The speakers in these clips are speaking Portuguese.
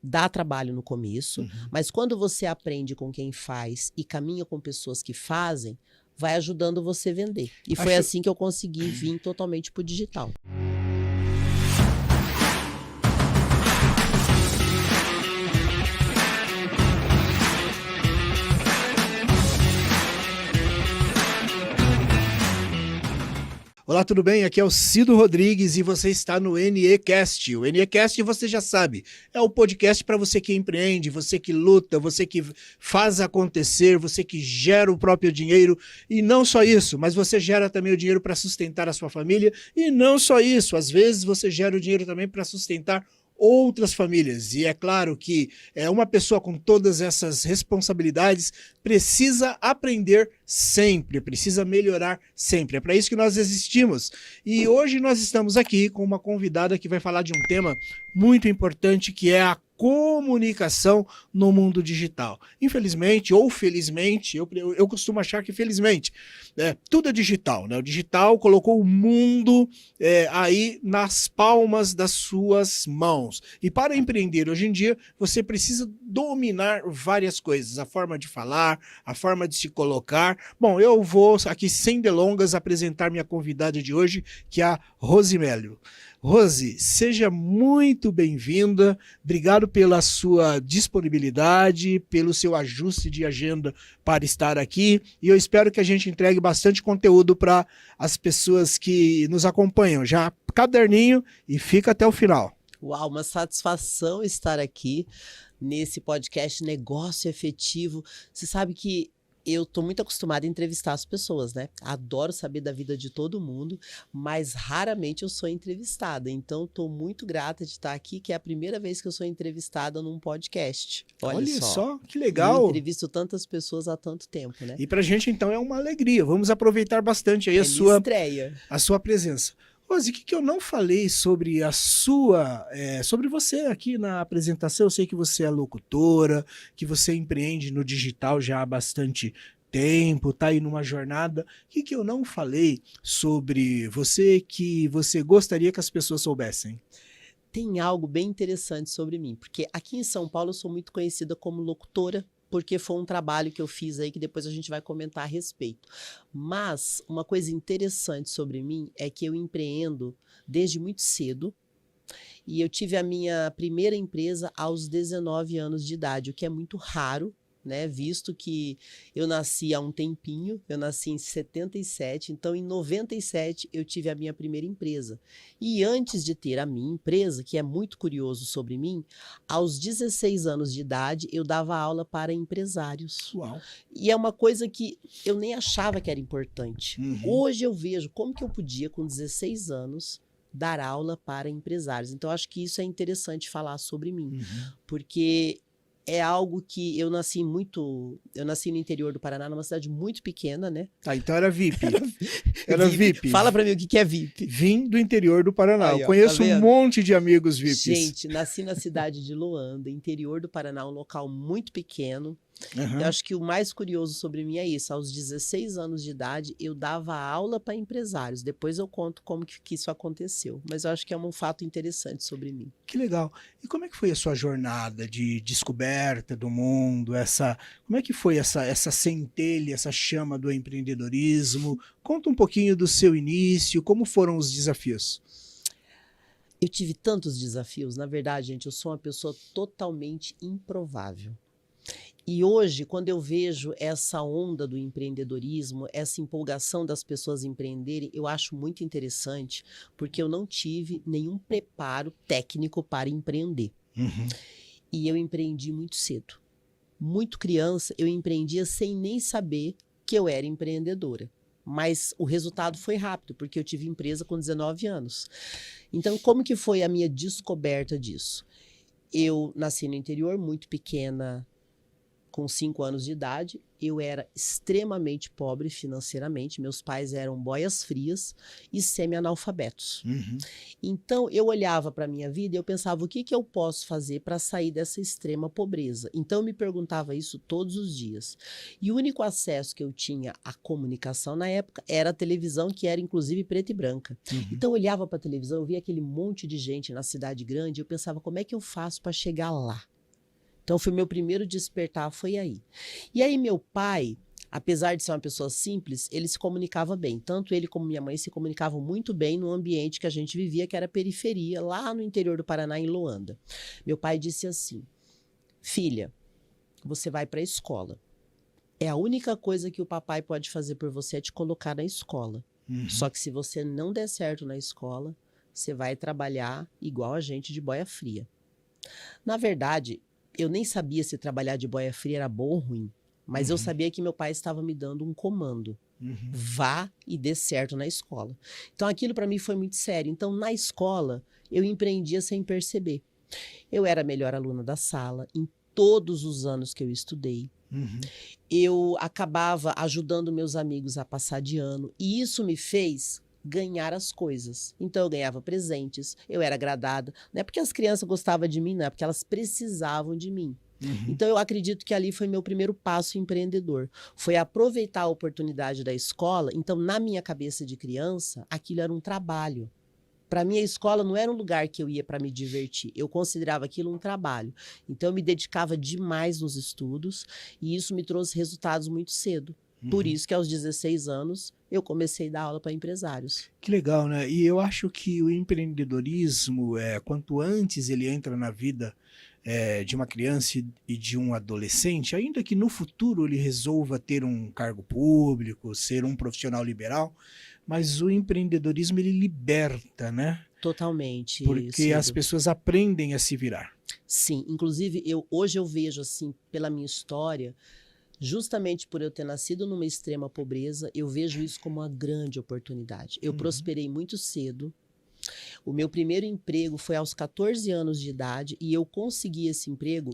dá trabalho no começo, Uhum. mas quando você aprende com quem faz e caminha com pessoas que fazem, vai ajudando você a vender. E foi Acho- assim que eu consegui vir totalmente pro digital. Olá, tudo bem? Aqui é o Cido Rodrigues e você está no NEcast. O NEcast, você já sabe, é o podcast para você que empreende, você que luta, você que faz acontecer, você que gera o próprio dinheiro. E não só isso, mas você gera também o dinheiro para sustentar a sua família. E não só isso, às vezes você gera o dinheiro também para sustentar outras famílias. E é claro que uma pessoa com todas essas responsabilidades precisa aprender sempre, precisa melhorar sempre. É para isso que nós existimos. E hoje nós estamos aqui com uma convidada que vai falar de um tema muito importante, que é a comunicação no mundo digital. Infelizmente ou felizmente, eu costumo achar que felizmente, tudo é digital, né? O digital colocou o mundo aí nas palmas das suas mãos. E para empreender hoje em dia, você precisa dominar várias coisas, a forma de falar, a forma de se colocar. Bom, eu vou aqui sem delongas apresentar minha convidada de hoje, que é a Rosimélio. Rose, seja muito bem-vinda, obrigado pela sua disponibilidade, pelo seu ajuste de agenda para estar aqui, e eu espero que a gente entregue bastante conteúdo para as pessoas que nos acompanham. Já caderninho e fica até o final. Uau, uma satisfação estar aqui nesse podcast Negócio Efetivo. Você sabe que eu tô muito acostumada a entrevistar as pessoas, né? Adoro saber da vida de todo mundo, mas raramente eu sou entrevistada. Então, tô muito grata de estar aqui, que é a primeira vez que eu sou entrevistada num podcast. Olha só, que legal. Eu entrevisto tantas pessoas há tanto tempo, né? E pra gente, então, é uma alegria. Vamos aproveitar bastante aí É a sua estreia. A sua presença. Rose, o que eu não falei sobre sobre você aqui na apresentação? Eu sei que você é locutora, que você empreende no digital já há bastante tempo, tá aí numa jornada. O que eu não falei sobre você que você gostaria que as pessoas soubessem? Tem algo bem interessante sobre mim, porque aqui em São Paulo eu sou muito conhecida como locutora, porque foi um trabalho que eu fiz aí que depois a gente vai comentar a respeito. Mas uma coisa interessante sobre mim é que eu empreendo desde muito cedo e eu tive a minha primeira empresa aos 19 anos de idade, o que é muito raro, né? Visto que eu nasci há um tempinho, eu nasci em 77, então em 97 eu tive a minha primeira empresa. E antes de ter a minha empresa, que é muito curioso sobre mim, aos 16 anos de idade eu dava aula para empresários. Uau. E é uma coisa que eu nem achava que era importante. Uhum. Hoje eu vejo como que eu podia, com 16 anos, dar aula para empresários. Então acho que isso é interessante falar sobre mim, porque é algo que eu nasci no interior do Paraná, numa cidade muito pequena, né? Ah, então era VIP. Era VIP. Fala pra mim o que é VIP. Vim do interior do Paraná. Aí, eu ó, conheço tá um vendo? monte de amigos VIPs. Gente, nasci na cidade de Loanda, interior do Paraná, um local muito pequeno. Eu acho que o mais curioso sobre mim é isso. Aos 16 anos de idade, eu dava aula para empresários. Depois eu conto como que isso aconteceu. Mas eu acho que é um fato interessante sobre mim. Que legal. E como é que foi a sua jornada de descoberta do mundo? Como é que foi essa centelha, essa chama do empreendedorismo? Conta um pouquinho do seu início, como foram os desafios? Eu tive tantos desafios. Na verdade, gente, eu sou uma pessoa totalmente improvável. E hoje, quando eu vejo essa onda do empreendedorismo, essa empolgação das pessoas empreenderem, eu acho muito interessante, porque eu não tive nenhum preparo técnico para empreender. E eu empreendi muito cedo. Muito criança, eu empreendia sem nem saber que eu era empreendedora. Mas o resultado foi rápido, porque eu tive empresa com 19 anos. Então, como que foi a minha descoberta disso? Eu nasci no interior, muito pequena, com 5 anos de idade, eu era extremamente pobre financeiramente, meus pais eram boias frias e semi-analfabetos. Então, eu olhava para a minha vida e eu pensava, o que eu posso fazer para sair dessa extrema pobreza? Então, eu me perguntava isso todos os dias. E o único acesso que eu tinha à comunicação na época era a televisão, que era inclusive preta e branca. Então, eu olhava para a televisão, eu via aquele monte de gente na cidade grande, e eu pensava, como é que eu faço para chegar lá? Então, foi meu primeiro despertar, foi aí. E aí, meu pai, apesar de ser uma pessoa simples, ele se comunicava bem. Tanto ele como minha mãe se comunicavam muito bem no ambiente que a gente vivia, que era periferia, lá no interior do Paraná, em Loanda. Meu pai disse assim, filha, você vai para a escola. É a única coisa que o papai pode fazer por você é te colocar na escola. Só que se você não der certo na escola, você vai trabalhar igual a gente de boia fria. Na verdade, eu nem sabia se trabalhar de boia fria era bom ou ruim. Mas eu sabia que meu pai estava me dando um comando. Vá e dê certo na escola. Então aquilo para mim foi muito sério. Então na escola eu empreendia sem perceber. Eu era a melhor aluna da sala em todos os anos que eu estudei. Eu acabava ajudando meus amigos a passar de ano. E isso me fez ganhar as coisas. Então eu ganhava presentes, eu era agradada. Não é porque as crianças gostavam de mim, não é porque elas precisavam de mim. Então eu acredito que ali foi meu primeiro passo empreendedor. Foi aproveitar a oportunidade da escola. Então na minha cabeça de criança, aquilo era um trabalho. Para mim a escola não era um lugar que eu ia para me divertir. Eu considerava aquilo um trabalho. Então eu me dedicava demais nos estudos e isso me trouxe resultados muito cedo. Por isso que aos 16 anos eu comecei a dar aula para empresários. Que legal, né? E eu acho que o empreendedorismo, quanto antes ele entra na vida de uma criança e de um adolescente, ainda que no futuro ele resolva ter um cargo público, ser um profissional liberal, mas o empreendedorismo ele liberta, né? Totalmente. Porque as pessoas aprendem a se virar. Sim, inclusive hoje eu vejo assim, pela minha história, justamente por eu ter nascido numa extrema pobreza, eu vejo isso como uma grande oportunidade. Eu prosperei muito cedo. O meu primeiro emprego foi aos 14 anos de idade e eu consegui esse emprego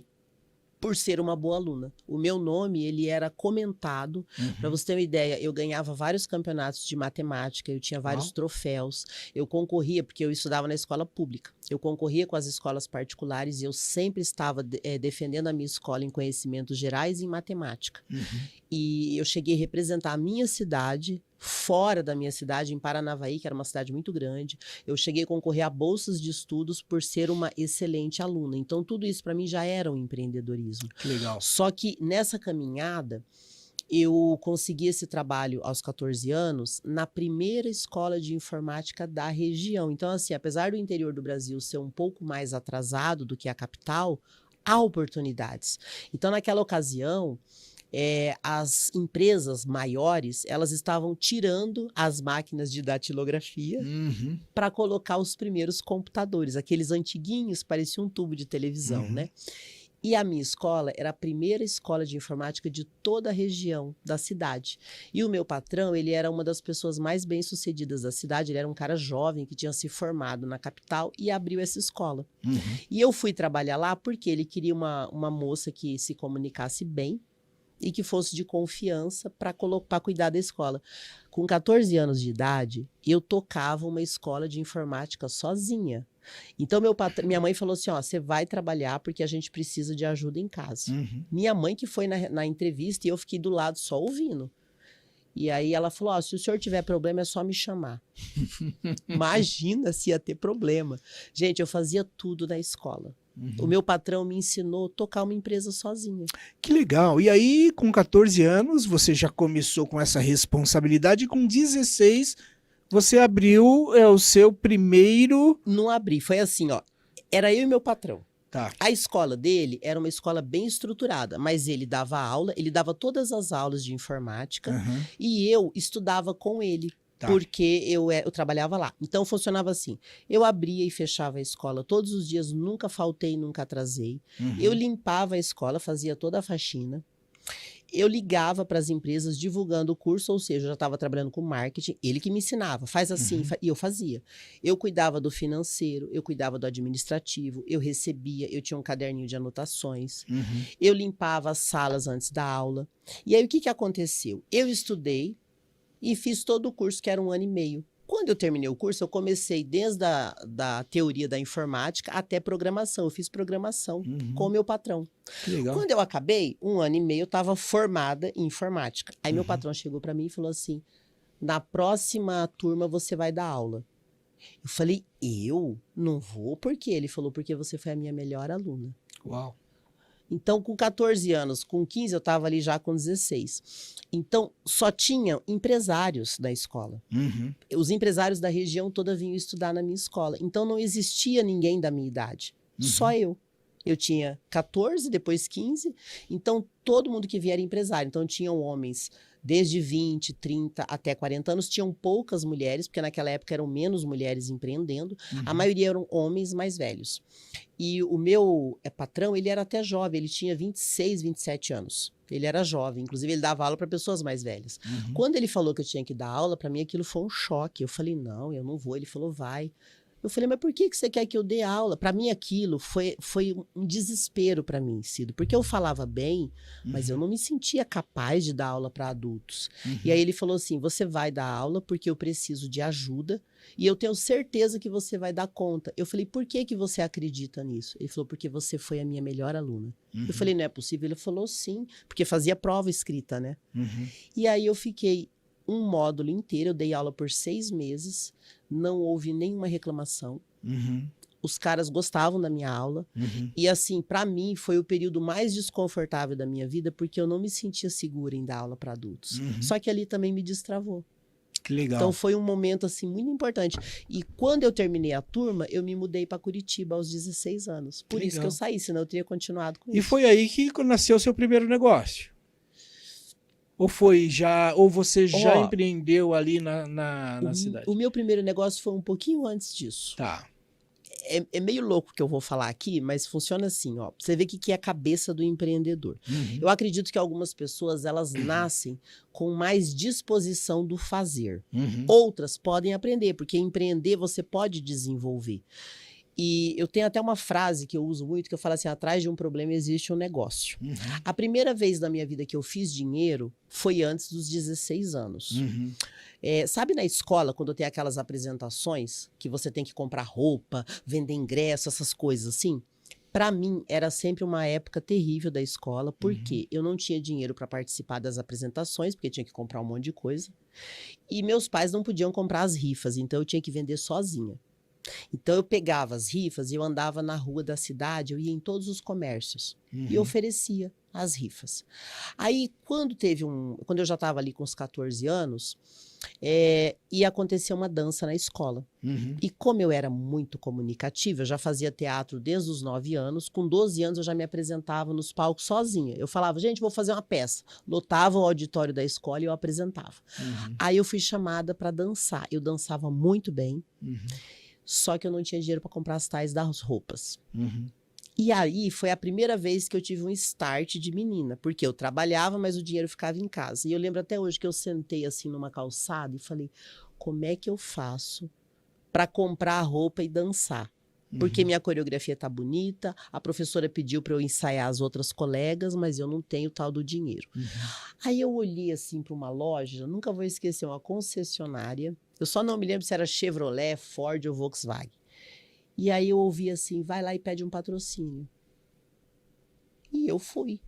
por ser uma boa aluna. O meu nome, ele era comentado. Para você ter uma ideia, eu ganhava vários campeonatos de matemática, eu tinha vários troféus. Eu concorria, porque eu estudava na escola pública. Eu concorria com as escolas particulares e eu sempre estava defendendo a minha escola em conhecimentos gerais e em matemática. E eu cheguei a representar a minha cidade, fora da minha cidade, em Paranavaí, que era uma cidade muito grande. Eu cheguei a concorrer a bolsas de estudos por ser uma excelente aluna. Então, tudo isso para mim já era um empreendedorismo. Que legal. Só que nessa caminhada, eu consegui esse trabalho aos 14 anos na primeira escola de informática da região. Então, assim, apesar do interior do Brasil ser um pouco mais atrasado do que a capital, há oportunidades. Então, naquela ocasião, as empresas maiores, elas estavam tirando as máquinas de datilografia para colocar os primeiros computadores, aqueles antiguinhos, pareciam um tubo de televisão, né? E a minha escola era a primeira escola de informática de toda a região da cidade. E o meu patrão, ele era uma das pessoas mais bem-sucedidas da cidade, ele era um cara jovem que tinha se formado na capital e abriu essa escola. E eu fui trabalhar lá porque ele queria uma moça que se comunicasse bem, e que fosse de confiança para cuidar da escola. Com 14 anos de idade, eu tocava uma escola de informática sozinha. Então, minha mãe falou assim, ó, você vai trabalhar porque a gente precisa de ajuda em casa. Minha mãe que foi na entrevista e eu fiquei do lado só ouvindo. E aí ela falou, ó, se o senhor tiver problema é só me chamar. Imagina se ia ter problema. Gente, eu fazia tudo na escola. O meu patrão me ensinou a tocar uma empresa sozinha. Que legal. E aí, com 14 anos, você já começou com essa responsabilidade e com 16, você abriu o seu primeiro... Não abri, foi assim, ó. Era eu e meu patrão. Tá. A escola dele era uma escola bem estruturada, mas ele dava aula, ele dava todas as aulas de informática e eu estudava com ele. Tá. Porque eu trabalhava lá. Então, funcionava assim. Eu abria e fechava a escola todos os dias, nunca faltei, nunca atrasei. Eu limpava a escola, fazia toda a faxina. Eu ligava para as empresas divulgando o curso, ou seja, eu já estava trabalhando com marketing, ele que me ensinava, faz assim, e eu fazia. Eu cuidava do financeiro, eu cuidava do administrativo, eu recebia, eu tinha um caderninho de anotações, eu limpava as salas antes da aula. E aí, o que aconteceu? Eu estudei, e fiz todo o curso, que era 1 ano e meio. Quando eu terminei o curso, eu comecei desde da teoria da informática até programação. Eu fiz programação com o meu patrão. Que legal. Quando eu acabei, 1 ano e meio, eu estava formada em informática. Aí meu patrão chegou para mim e falou assim, na próxima turma você vai dar aula. Eu falei, eu? Não vou? Por quê? Ele falou, porque você foi a minha melhor aluna. Uau. Então, com 14 anos, com 15, eu estava ali já com 16. Então, só tinham empresários na escola. Uhum. Os empresários da região toda vinham estudar na minha escola. Então, não existia ninguém da minha idade. Só eu. Eu tinha 14, depois 15. Então, todo mundo que via era empresário. Então, tinham homens desde 20, 30 até 40 anos. Tinham poucas mulheres, porque naquela época eram menos mulheres empreendendo. A maioria eram homens mais velhos. E o meu patrão, ele era até jovem. Ele tinha 26, 27 anos. Ele era jovem. Inclusive, ele dava aula para pessoas mais velhas. Quando ele falou que eu tinha que dar aula, para mim aquilo foi um choque. Eu falei, não, eu não vou. Ele falou, vai. Eu falei, mas por que você quer que eu dê aula? Para mim aquilo foi um desespero para mim, Cido, porque eu falava bem, mas eu não me sentia capaz de dar aula para adultos. E aí ele falou assim, você vai dar aula porque eu preciso de ajuda e eu tenho certeza que você vai dar conta. Eu falei, por que você acredita nisso? Ele falou, porque você foi a minha melhor aluna. Eu falei, não é possível? Ele falou, sim, porque fazia prova escrita, né? E aí eu fiquei um módulo inteiro, eu dei aula por 6 meses, não houve nenhuma reclamação. Os caras gostavam da minha aula. E assim, para mim, foi o período mais desconfortável da minha vida, porque eu não me sentia segura em dar aula para adultos. Só que ali também me destravou. Que legal. Então foi um momento assim muito importante. E quando eu terminei a turma, eu me mudei para Curitiba aos 16 anos. Por isso que eu saí, senão eu teria continuado com isso. E foi aí que nasceu o seu primeiro negócio? Ou você já empreendeu ali na cidade? O meu primeiro negócio foi um pouquinho antes disso. Tá. É meio louco o que eu vou falar aqui, mas funciona assim, ó. Você vê o que é a cabeça do empreendedor. Eu acredito que algumas pessoas, elas nascem com mais disposição do fazer. Outras podem aprender, porque empreender você pode desenvolver. E eu tenho até uma frase que eu uso muito, que eu falo assim, atrás de um problema existe um negócio. A primeira vez na minha vida que eu fiz dinheiro foi antes dos 16 anos. Sabe na escola, quando tem aquelas apresentações, que você tem que comprar roupa, vender ingresso, essas coisas assim? Para mim, era sempre uma época terrível da escola, porque eu não tinha dinheiro para participar das apresentações, porque tinha que comprar um monte de coisa. E meus pais não podiam comprar as rifas, então eu tinha que vender sozinha. Então eu pegava as rifas e eu andava na rua da cidade, eu ia em todos os comércios e oferecia as rifas. Aí quando eu já estava ali com os 14 anos, ia acontecer uma dança na escola. E como eu era muito comunicativa, eu já fazia teatro desde os 9 anos, com 12 anos eu já me apresentava nos palcos sozinha. Eu falava, gente, vou fazer uma peça. Lotava o auditório da escola e eu apresentava. Aí eu fui chamada para dançar. Eu dançava muito bem. Só que eu não tinha dinheiro para comprar as tais das roupas. E aí foi a primeira vez que eu tive um start de menina, porque eu trabalhava, mas o dinheiro ficava em casa. E eu lembro até hoje que eu sentei assim numa calçada e falei, como é que eu faço para comprar a roupa e dançar? Porque minha coreografia tá bonita, a professora pediu para eu ensaiar as outras colegas, mas eu não tenho tal do dinheiro. Aí eu olhei assim para uma loja, nunca vou esquecer, uma concessionária. Eu só não me lembro se era Chevrolet, Ford ou Volkswagen. E aí eu ouvi assim, vai lá e pede um patrocínio. E eu fui.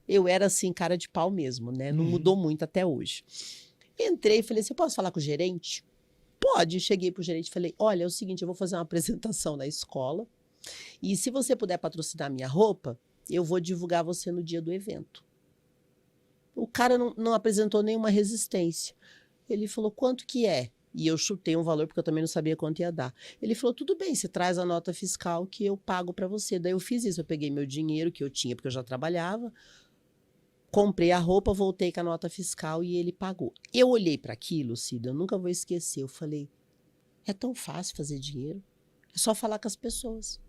Eu era assim, cara de pau mesmo, né? Não mudou muito até hoje. Entrei e falei assim, eu posso falar com o gerente? Pode. Cheguei pro gerente e falei, olha, é o seguinte, eu vou fazer uma apresentação na escola e se você puder patrocinar minha roupa, eu vou divulgar você no dia do evento. O cara não apresentou nenhuma resistência. Ele falou, quanto que é? E eu chutei um valor, porque eu também não sabia quanto ia dar. Ele falou, tudo bem, você traz a nota fiscal que eu pago para você. Daí eu fiz isso, eu peguei meu dinheiro que eu tinha, porque eu já trabalhava, comprei a roupa, voltei com a nota fiscal e ele pagou. Eu olhei para aquilo, Cida, eu nunca vou esquecer. Eu falei, é tão fácil fazer dinheiro. É só falar com as pessoas.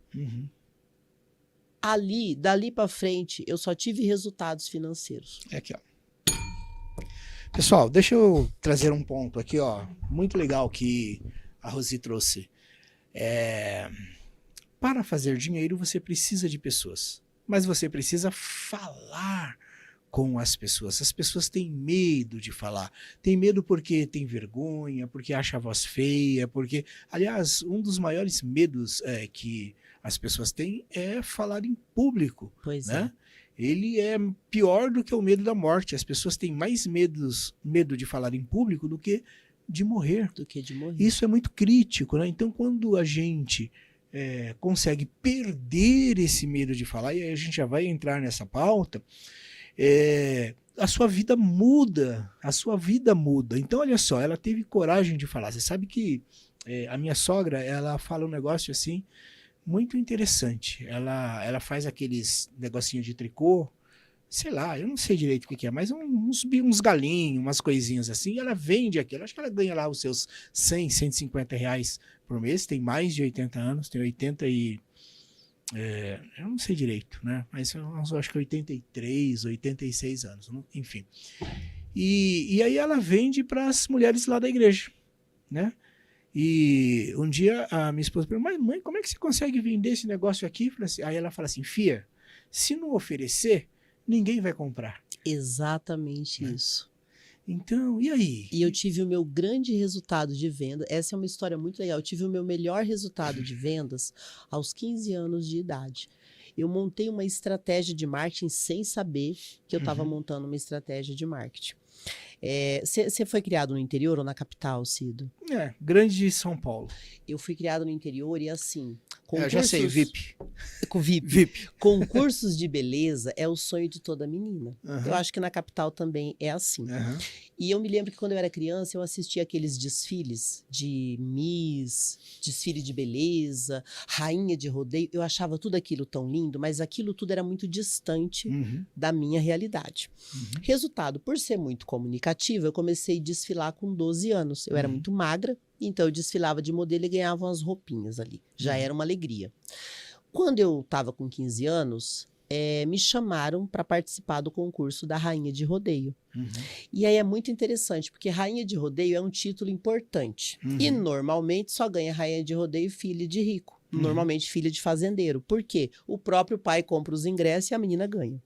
Dali para frente, eu só tive resultados financeiros. Aqui, ó. Pessoal, deixa eu trazer um ponto aqui, ó, muito legal que a Rosi trouxe. Para fazer dinheiro, você precisa de pessoas, mas você precisa falar com as pessoas. As pessoas têm medo de falar. Tem medo porque tem vergonha, porque acha a voz feia, porque... Aliás, um dos maiores medos que as pessoas têm é falar em público. Pois né? Ele é pior do que o medo da morte. As pessoas têm mais medo de falar em público do que de morrer. Do que de morrer. Isso é muito crítico, né? Então, quando a gente consegue perder esse medo de falar, e aí a gente já vai entrar nessa pauta, a sua vida muda, Então, olha só, ela teve coragem de falar. Você sabe que a minha sogra, ela fala um negócio assim, muito interessante. Ela faz aqueles negocinhos de tricô, sei lá, eu não sei direito o que é, mas uns galinhos, umas coisinhas assim, e ela vende aquilo. Acho que ela ganha lá os seus 100, 150 reais por mês, tem mais de 80 anos, tem 80 e... eu não sei direito, né? Mas eu acho que 83, 86 anos, enfim. E aí ela vende para as mulheres lá da igreja, né? E um dia a minha esposa perguntou, mas mãe, como é que você consegue vender esse negócio aqui? Aí ela fala assim, fia, se não oferecer, ninguém vai comprar. Exatamente isso. Então, e aí? E eu tive o meu grande resultado de venda. Essa é uma história muito legal. Eu tive o meu melhor resultado de vendas aos 15 anos de idade. Eu montei uma estratégia de marketing sem saber que eu estava montando uma estratégia de marketing. Você foi criado no interior ou na capital, Cido? Grande de São Paulo. Eu fui criado no interior e assim... Eu já sei, VIP. Com VIP. Concursos de beleza é o sonho de toda menina. Eu acho que na capital também é assim. E eu me lembro que quando eu era criança, eu assistia aqueles desfiles de Miss, desfile de beleza, rainha de rodeio. Eu achava tudo aquilo tão lindo, mas aquilo tudo era muito distante da minha realidade. Resultado, por ser muito comunicativa, eu comecei a desfilar com 12 anos. Eu era muito magra, então eu desfilava de modelo e ganhava umas roupinhas ali. Já era uma alegria. Quando eu estava com 15 anos, me chamaram para participar do concurso da Rainha de Rodeio. E aí é muito interessante, porque Rainha de Rodeio é um título importante. E normalmente só ganha Rainha de Rodeio filha de rico. Normalmente filha de fazendeiro. Por quê? O próprio pai compra os ingressos e a menina ganha.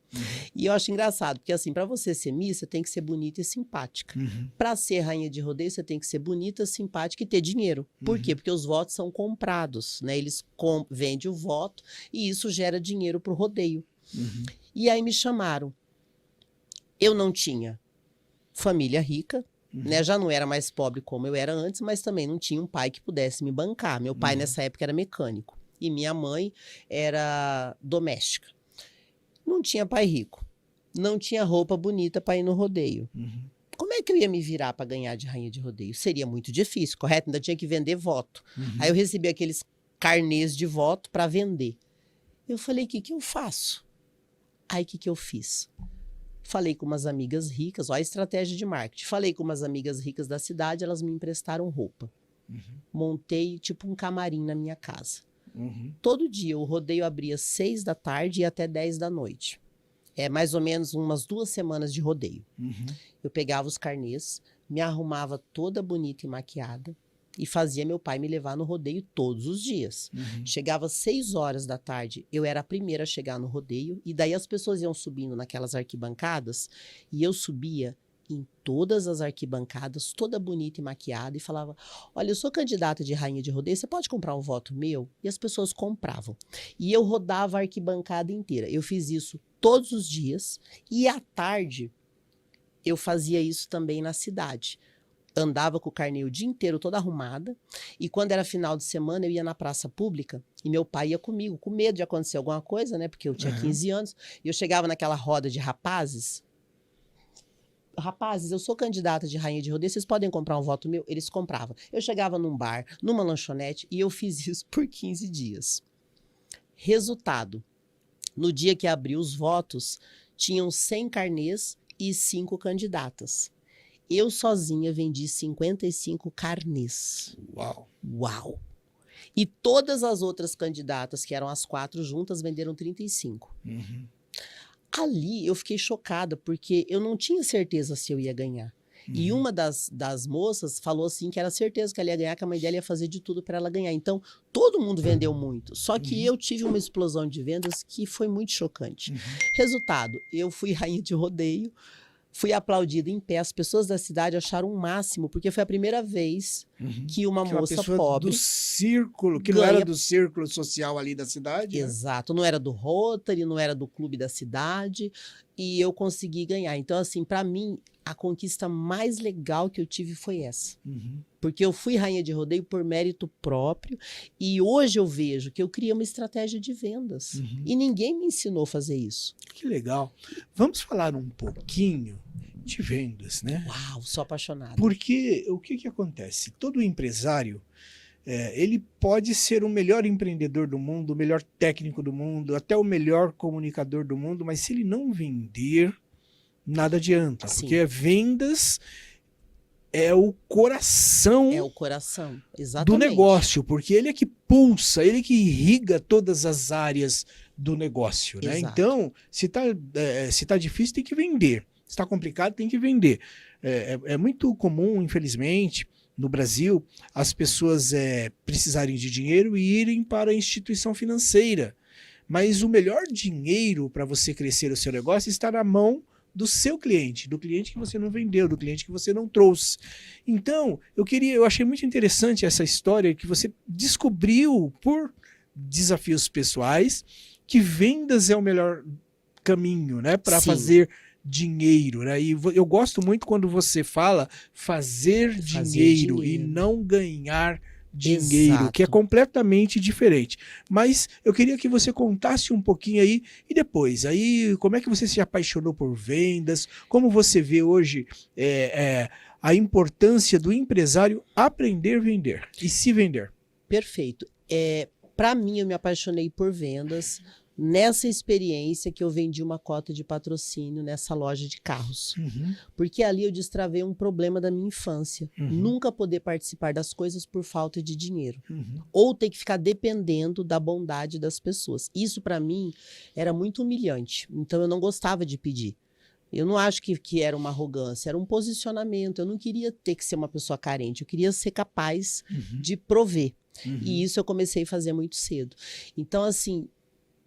E eu acho engraçado, porque assim, para você ser Miss, você tem que ser bonita e simpática. Para ser Rainha de Rodeio, você tem que ser bonita, simpática e ter dinheiro. Por quê? Porque os votos são comprados, né? Eles vendem o voto e isso gera dinheiro para o rodeio. E aí me chamaram. Eu não tinha família rica, né? Já não era mais pobre como eu era antes, mas também não tinha um pai que pudesse me bancar. Meu pai nessa época era mecânico e minha mãe era doméstica. Não tinha pai rico, não tinha roupa bonita para ir no rodeio. Como é que eu ia me virar para ganhar de Rainha de Rodeio? Seria muito difícil, correto? Ainda tinha que vender voto. Aí eu recebi aqueles carnês de voto para vender. Eu falei, o que eu faço? Aí o que eu fiz? Falei com umas amigas ricas, olha a estratégia de marketing. Falei com umas amigas ricas da cidade, elas me emprestaram roupa. Montei tipo um camarim na minha casa. Todo dia o rodeio abria 6 da tarde e até 10 da noite. Mais ou menos umas 2 semanas de rodeio. Eu pegava os carnês, me arrumava toda bonita e maquiada e fazia meu pai me levar no rodeio todos os dias. Chegava às 6 horas da tarde, eu era a primeira a chegar no rodeio e daí as pessoas iam subindo naquelas arquibancadas e eu subia em todas as arquibancadas, toda bonita e maquiada, e falava, olha, eu sou candidata de Rainha de Rodeio, você pode comprar um voto meu? E as pessoas compravam. E eu rodava a arquibancada inteira. Eu fiz isso todos os dias, e à tarde eu fazia isso também na cidade. Andava com o carnê o dia inteiro toda arrumada, e quando era final de semana eu ia na praça pública, e meu pai ia comigo, com medo de acontecer alguma coisa, né, porque eu tinha 15 anos, e eu chegava naquela roda de rapazes, eu sou candidata de Rainha de Rodeio, vocês podem comprar um voto meu? Eles compravam. Eu chegava num bar, numa lanchonete, e eu fiz isso por 15 dias. Resultado, no dia que abriu os votos, tinham 100 carnês e 5 candidatas. Eu sozinha vendi 55 carnês. Uau! E todas as outras candidatas, que eram as 4 juntas, venderam 35. Ali eu fiquei chocada, porque eu não tinha certeza se eu ia ganhar. E uma das moças falou assim que era certeza que ela ia ganhar, que a mãe dela ia fazer de tudo para ela ganhar. Então, todo mundo vendeu muito. Só que eu tive uma explosão de vendas que foi muito chocante. Resultado, eu fui Rainha de Rodeio, fui aplaudida em pé. As pessoas da cidade acharam o máximo, porque foi a primeira vez que uma Que é uma moça pessoa pobre do círculo, que não era do círculo social ali da cidade, né? Exato, não era do Rotary, não era do clube da cidade, e eu consegui ganhar. Então, assim, para mim, a conquista mais legal que eu tive foi essa. Porque eu fui rainha de rodeio por mérito próprio, e hoje eu vejo que eu criei uma estratégia de vendas. E ninguém me ensinou a fazer isso. Que legal. Vamos falar um pouquinho de vendas, né? Uau, sou apaixonada. Porque o que acontece? Todo empresário, ele pode ser o melhor empreendedor do mundo, o melhor técnico do mundo, até o melhor comunicador do mundo, mas se ele não vender, nada adianta. Sim. Porque vendas é o coração, É o coração, do exatamente. negócio, porque ele é que pulsa, ele que irriga todas as áreas do negócio, né? Exato. Então, se tá difícil, tem que vender. Se está complicado, tem que vender. É muito comum, infelizmente, no Brasil, as pessoas precisarem de dinheiro e irem para a instituição financeira. Mas o melhor dinheiro para você crescer o seu negócio está na mão do seu cliente, do cliente que você não vendeu, do cliente que você não trouxe. Então, eu achei muito interessante essa história que você descobriu por desafios pessoais que vendas é o melhor caminho, né, para Sim. fazer dinheiro, né? E eu gosto muito quando você fala fazer dinheiro e não ganhar dinheiro, Exato. que é completamente diferente. Mas eu queria que você contasse um pouquinho aí, e depois, aí como é que você se apaixonou por vendas, como você vê hoje a importância do empresário aprender a vender e se vender. Perfeito. Para mim, eu me apaixonei por vendas nessa experiência que eu vendi uma cota de patrocínio nessa loja de carros. Porque ali eu destravei um problema da minha infância. Nunca poder participar das coisas por falta de dinheiro. Ou ter que ficar dependendo da bondade das pessoas. Isso, para mim, era muito humilhante. Então, eu não gostava de pedir. Eu não acho que era uma arrogância, era um posicionamento. Eu não queria ter que ser uma pessoa carente, eu queria ser capaz de prover. E isso eu comecei a fazer muito cedo. Então, assim,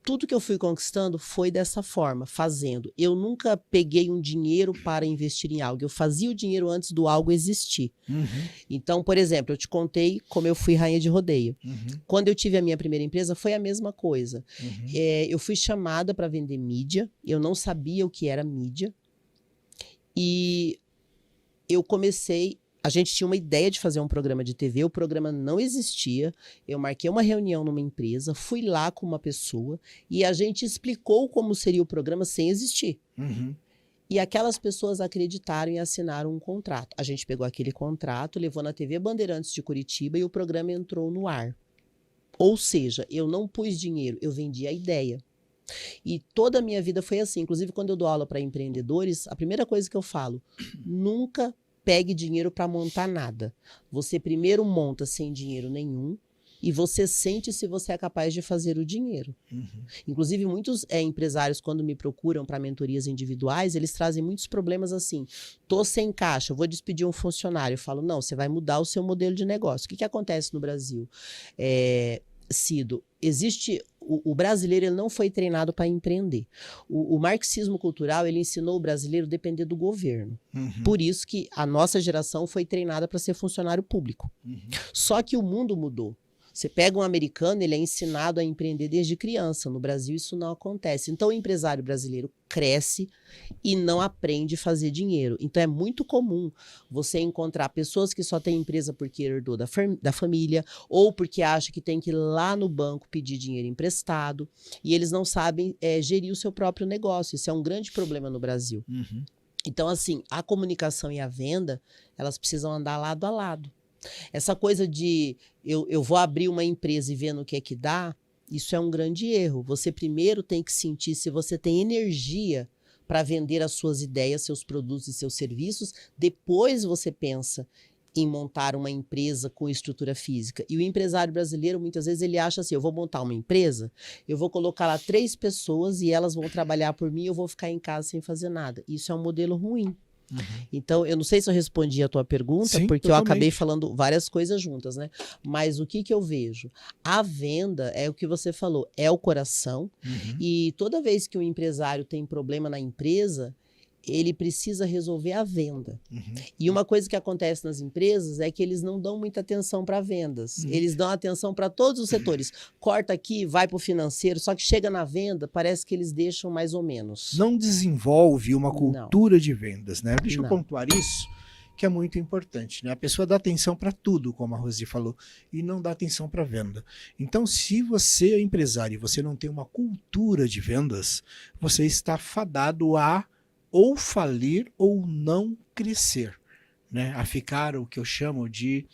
tudo que eu fui conquistando foi dessa forma, fazendo. Eu nunca peguei um dinheiro para investir em algo. Eu fazia o dinheiro antes do algo existir. Então, por exemplo, eu te contei como eu fui rainha de rodeio. Quando eu tive a minha primeira empresa, foi a mesma coisa. Eu fui chamada para vender mídia. Eu não sabia o que era mídia. E eu comecei... A gente tinha uma ideia de fazer um programa de TV, o programa não existia. Eu marquei uma reunião numa empresa, fui lá com uma pessoa e a gente explicou como seria o programa sem existir. E aquelas pessoas acreditaram e assinaram um contrato. A gente pegou aquele contrato, levou na TV Bandeirantes de Curitiba e o programa entrou no ar. Ou seja, eu não pus dinheiro, eu vendi a ideia. E toda a minha vida foi assim. Inclusive, quando eu dou aula para empreendedores, a primeira coisa que eu falo, nunca pegue dinheiro para montar nada. Você primeiro monta sem dinheiro nenhum e você sente se você é capaz de fazer o dinheiro. Inclusive, muitos empresários, quando me procuram para mentorias individuais, eles trazem muitos problemas assim. Tô sem caixa, vou despedir um funcionário. Eu falo, não, você vai mudar o seu modelo de negócio. O que acontece no Brasil? Cido, existe... O brasileiro ele não foi treinado para empreender. O marxismo cultural ele ensinou o brasileiro a depender do governo. Por isso que a nossa geração foi treinada para ser funcionário público. Só que o mundo mudou. Você pega um americano, ele é ensinado a empreender desde criança. No Brasil isso não acontece. Então o empresário brasileiro cresce e não aprende a fazer dinheiro. Então é muito comum você encontrar pessoas que só têm empresa porque herdou da família ou porque acha que tem que ir lá no banco pedir dinheiro emprestado e eles não sabem gerir o seu próprio negócio. Isso é um grande problema no Brasil. Então, assim, a comunicação e a venda, elas precisam andar lado a lado. Essa coisa de eu vou abrir uma empresa e ver no que é que dá, isso é um grande erro. Você primeiro tem que sentir se você tem energia para vender as suas ideias, seus produtos e seus serviços. Depois você pensa em montar uma empresa com estrutura física. E o empresário brasileiro, muitas vezes, ele acha assim, eu vou montar uma empresa, eu vou colocar lá 3 pessoas e elas vão trabalhar por mim e eu vou ficar em casa sem fazer nada. Isso é um modelo ruim. Então, eu não sei se eu respondi a tua pergunta, Sim, porque totalmente. eu acabei falando várias coisas juntas, né? Mas o que eu vejo? A venda é o que você falou, é o coração. E toda vez que um empresário tem problema na empresa, ele precisa resolver a venda. Uhum. E uma coisa que acontece nas empresas é que eles não dão muita atenção para vendas. Eles dão atenção para todos os setores. Corta aqui, vai para o financeiro, só que chega na venda, parece que eles deixam mais ou menos. Não desenvolve uma cultura de vendas, né? Deixa eu pontuar isso, que é muito importante, né? A pessoa dá atenção para tudo, como a Rosi falou, e não dá atenção para venda. Então, se você é empresário e você não tem uma cultura de vendas, você está fadado a ou falir ou não crescer, né? A ficar o que eu chamo de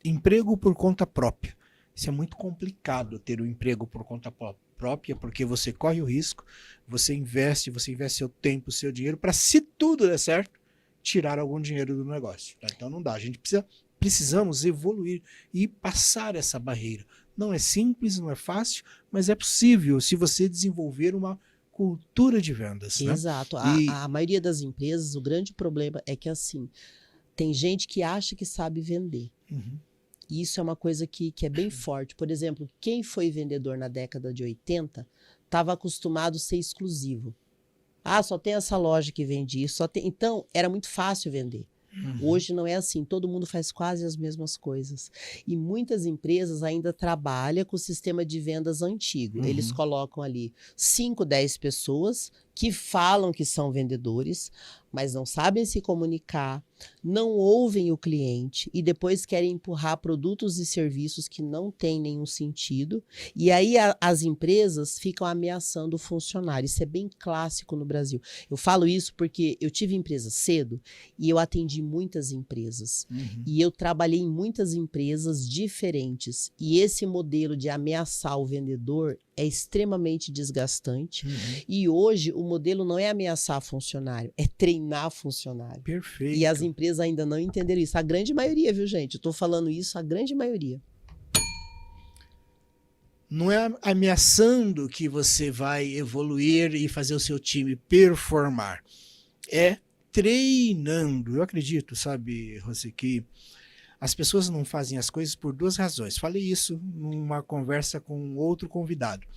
emprego por conta própria. Isso é muito complicado, ter um emprego por conta própria, porque você corre o risco, você investe seu tempo, seu dinheiro, para, se tudo der certo, tirar algum dinheiro do negócio. Tá? Então não dá, a gente precisamos evoluir e passar essa barreira. Não é simples, não é fácil, mas é possível se você desenvolver uma cultura de vendas. Exato. Né? A maioria das empresas, o grande problema é que assim, tem gente que acha que sabe vender. Uhum. E isso é uma coisa que é bem forte. Por exemplo, quem foi vendedor na década de 80 estava acostumado a ser exclusivo. Ah, só tem essa loja que vende isso. Então, era muito fácil vender. Hoje não é assim, todo mundo faz quase as mesmas coisas. E muitas empresas ainda trabalham com o sistema de vendas antigo. Eles colocam ali 5, 10 pessoas que falam que são vendedores, mas não sabem se comunicar, não ouvem o cliente e depois querem empurrar produtos e serviços que não têm nenhum sentido. E aí as empresas ficam ameaçando o funcionário. Isso é bem clássico no Brasil. Eu falo isso porque eu tive empresa cedo e eu atendi muitas empresas. E eu trabalhei em muitas empresas diferentes. E esse modelo de ameaçar o vendedor é extremamente desgastante. E hoje o modelo não é ameaçar funcionário, é treinar funcionário. Perfeito. E as empresas ainda não entenderam isso. A grande maioria, viu, gente? Eu tô falando isso, a grande maioria. Não é ameaçando que você vai evoluir e fazer o seu time performar. É treinando. Eu acredito, sabe, Rosi, que as pessoas não fazem as coisas por duas razões. Falei isso numa conversa com outro convidado.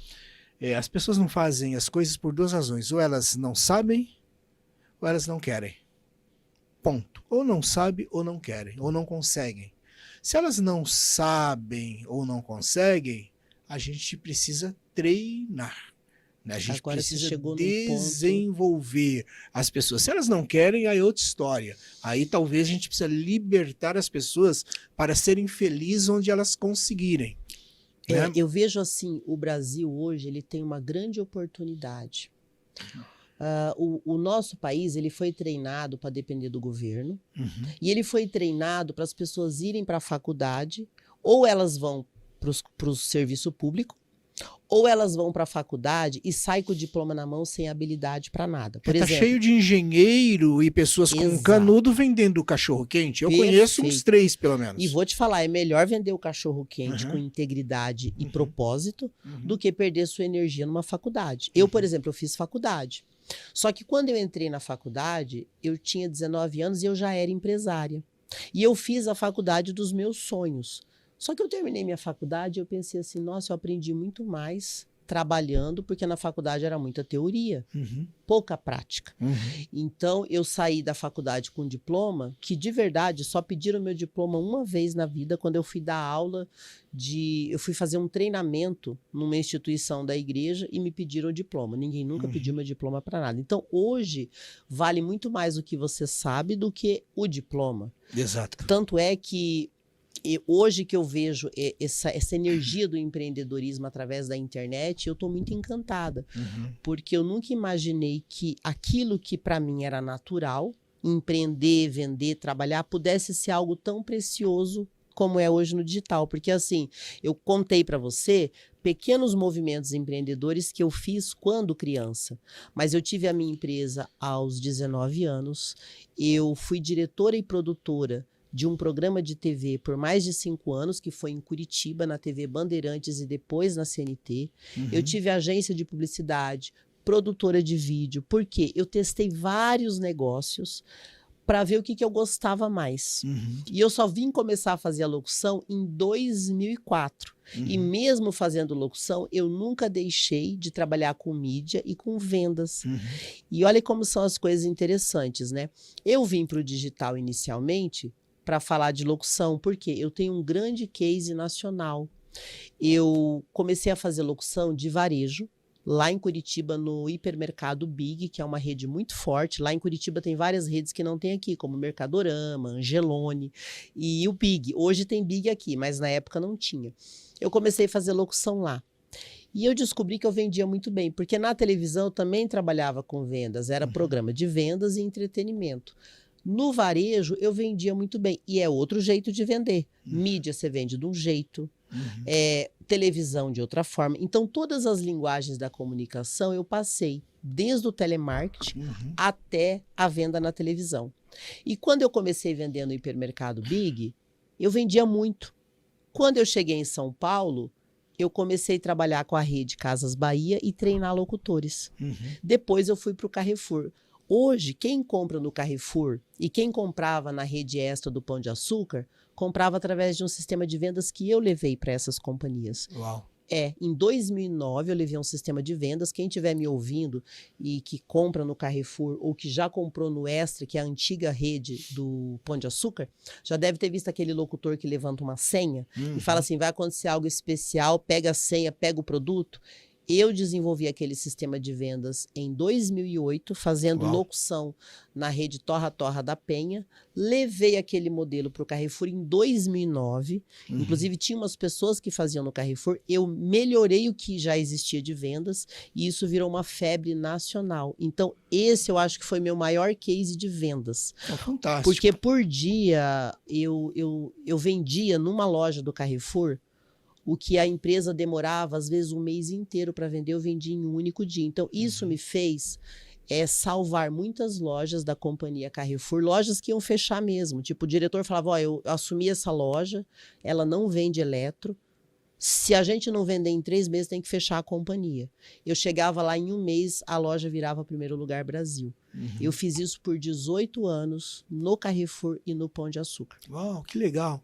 As pessoas não fazem as coisas por duas razões. Ou elas não sabem, ou elas não querem. Ponto. Ou não sabem, ou não querem, ou não conseguem. Se elas não sabem ou não conseguem, a gente precisa treinar. A gente Agora precisa desenvolver as pessoas. Se elas não querem, aí é outra história. Aí talvez a gente precisa libertar as pessoas para serem felizes onde elas conseguirem. Né? Eu vejo assim, o Brasil hoje ele tem uma grande oportunidade. O nosso país ele foi treinado para depender do governo e ele foi treinado para as pessoas irem para a faculdade, ou elas vão para o serviço público, ou elas vão para a faculdade e saem com o diploma na mão sem habilidade para nada. Por exemplo, cheio de engenheiro e pessoas com canudo vendendo cachorro-quente. Eu conheço uns 3, pelo menos. E vou te falar, é melhor vender o cachorro-quente com integridade e propósito do que perder sua energia numa faculdade. Eu, por exemplo, eu fiz faculdade. Só que quando eu entrei na faculdade, eu tinha 19 anos e eu já era empresária. E eu fiz a faculdade dos meus sonhos. Só que eu terminei minha faculdade e eu pensei assim, nossa, eu aprendi muito mais trabalhando, porque na faculdade era muita teoria, pouca prática. Então, eu saí da faculdade com diploma, que de verdade só pediram meu diploma uma vez na vida, quando eu fui dar aula eu fui fazer um treinamento numa instituição da igreja e me pediram o diploma. Ninguém nunca pediu meu diploma para nada. Então, hoje, vale muito mais o que você sabe do que o diploma. Exato. Tanto é que hoje que eu vejo essa energia do empreendedorismo através da internet, eu estou muito encantada. Porque eu nunca imaginei que aquilo que para mim era natural, empreender, vender, trabalhar, pudesse ser algo tão precioso como é hoje no digital. Porque assim, eu contei para você pequenos movimentos empreendedores que eu fiz quando criança. Mas eu tive a minha empresa aos 19 anos, eu fui diretora e produtora de um programa de TV por mais de 5 anos, que foi em Curitiba, na TV Bandeirantes e depois na CNT. Eu tive agência de publicidade, produtora de vídeo, porque eu testei vários negócios para ver o que eu gostava mais. E eu só vim começar a fazer a locução em 2004. E mesmo fazendo locução, eu nunca deixei de trabalhar com mídia e com vendas. E olha como são as coisas interessantes, né? Eu vim para o digital inicialmente para falar de locução, porque eu tenho um grande case nacional. Eu comecei a fazer locução de varejo, lá em Curitiba, no hipermercado Big, que é uma rede muito forte. Lá em Curitiba tem várias redes que não tem aqui, como Mercadorama, Angelone e o Big. Hoje tem Big aqui, mas na época não tinha. Eu comecei a fazer locução lá. E eu descobri que eu vendia muito bem, porque na televisão eu também trabalhava com vendas, era programa de vendas e entretenimento. No varejo eu vendia muito bem, e é outro jeito de vender. Mídia você vende de um jeito, televisão de outra forma. Então todas as linguagens da comunicação eu passei, desde o telemarketing até a venda na televisão. E quando eu comecei vendendo no hipermercado Big, eu vendia muito. Quando eu cheguei em São Paulo, eu comecei a trabalhar com a rede Casas Bahia e treinar locutores. Depois eu fui para o Carrefour. Hoje, quem compra no Carrefour e quem comprava na rede Extra do Pão de Açúcar, comprava através de um sistema de vendas que eu levei para essas companhias. Uau. Em 2009 eu levei um sistema de vendas. Quem estiver me ouvindo e que compra no Carrefour ou que já comprou no Extra, que é a antiga rede do Pão de Açúcar, já deve ter visto aquele locutor que levanta uma senha e fala assim, vai acontecer algo especial, pega a senha, pega o produto. Eu desenvolvi aquele sistema de vendas em 2008, fazendo locução na rede Torra Torra da Penha. Levei aquele modelo para o Carrefour em 2009. Inclusive, tinha umas pessoas que faziam no Carrefour. Eu melhorei o que já existia de vendas e isso virou uma febre nacional. Então, esse eu acho que foi meu maior case de vendas. Fantástico. Porque por dia eu vendia numa loja do Carrefour o que a empresa demorava, às vezes, um mês inteiro para vender, eu vendi em um único dia. Então, isso me fez salvar muitas lojas da companhia Carrefour, lojas que iam fechar mesmo. Tipo, o diretor falava, eu assumi essa loja, ela não vende eletro, se a gente não vender em 3 meses, tem que fechar a companhia. Eu chegava lá em um mês, a loja virava primeiro lugar Brasil. Eu fiz isso por 18 anos no Carrefour e no Pão de Açúcar. Uau, que legal.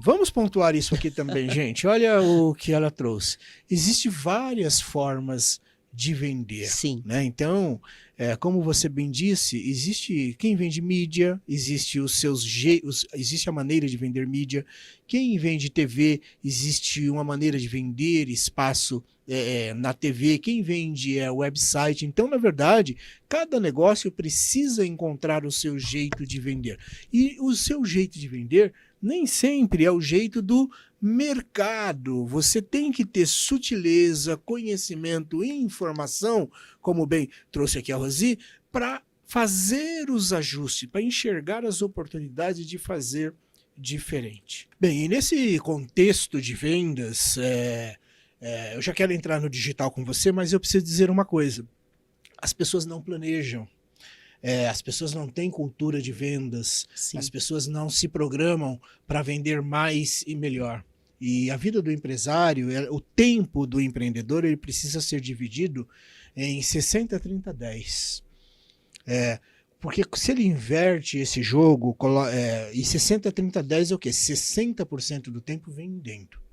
Vamos pontuar isso aqui também, gente. Olha o que ela trouxe. Existem várias formas de vender. Sim. Né? Então, como você bem disse, existe quem vende mídia, existe os seus existe a maneira de vender mídia. Quem vende TV, existe uma maneira de vender espaço na TV. Quem vende website. Então, na verdade, cada negócio precisa encontrar o seu jeito de vender. E o seu jeito de vender nem sempre é o jeito do mercado. Você tem que ter sutileza, conhecimento e informação, como bem trouxe aqui a Rosi, para fazer os ajustes, para enxergar as oportunidades de fazer diferente. Bem, e nesse contexto de vendas, eu já quero entrar no digital com você, mas eu preciso dizer uma coisa. As pessoas não planejam. As pessoas não têm cultura de vendas. Sim. As pessoas não se programam para vender mais e melhor. E a vida do empresário, o tempo do empreendedor, ele precisa ser dividido em 60, 30, 10. Porque se ele inverte esse jogo, e 60, 30, 10 é o quê? 60% do tempo vendendo.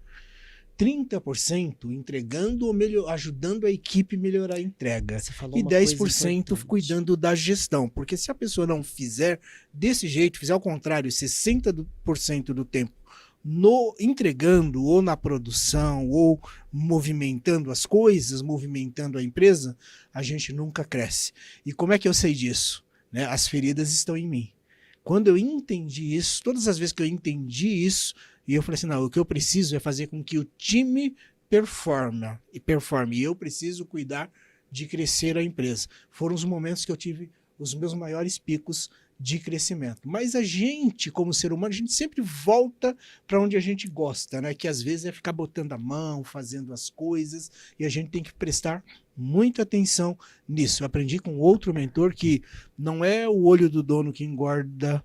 30% entregando ou ajudando a equipe a melhorar a entrega. E 10% cuidando da gestão. Porque se a pessoa não fizer desse jeito, fizer ao contrário, 60% do tempo entregando ou na produção ou movimentando as coisas, movimentando a empresa, a gente nunca cresce. E como é que eu sei disso? Né? As feridas estão em mim. Quando eu entendi isso, todas as vezes que eu entendi isso, e eu falei assim, não, o que eu preciso é fazer com que o time performe. E eu preciso cuidar de crescer a empresa. Foram os momentos que eu tive os meus maiores picos de crescimento. Mas a gente, como ser humano, a gente sempre volta para onde a gente gosta, né? Que às vezes é ficar botando a mão, fazendo as coisas, e a gente tem que prestar muita atenção nisso. Eu aprendi com outro mentor que não é o olho do dono que engorda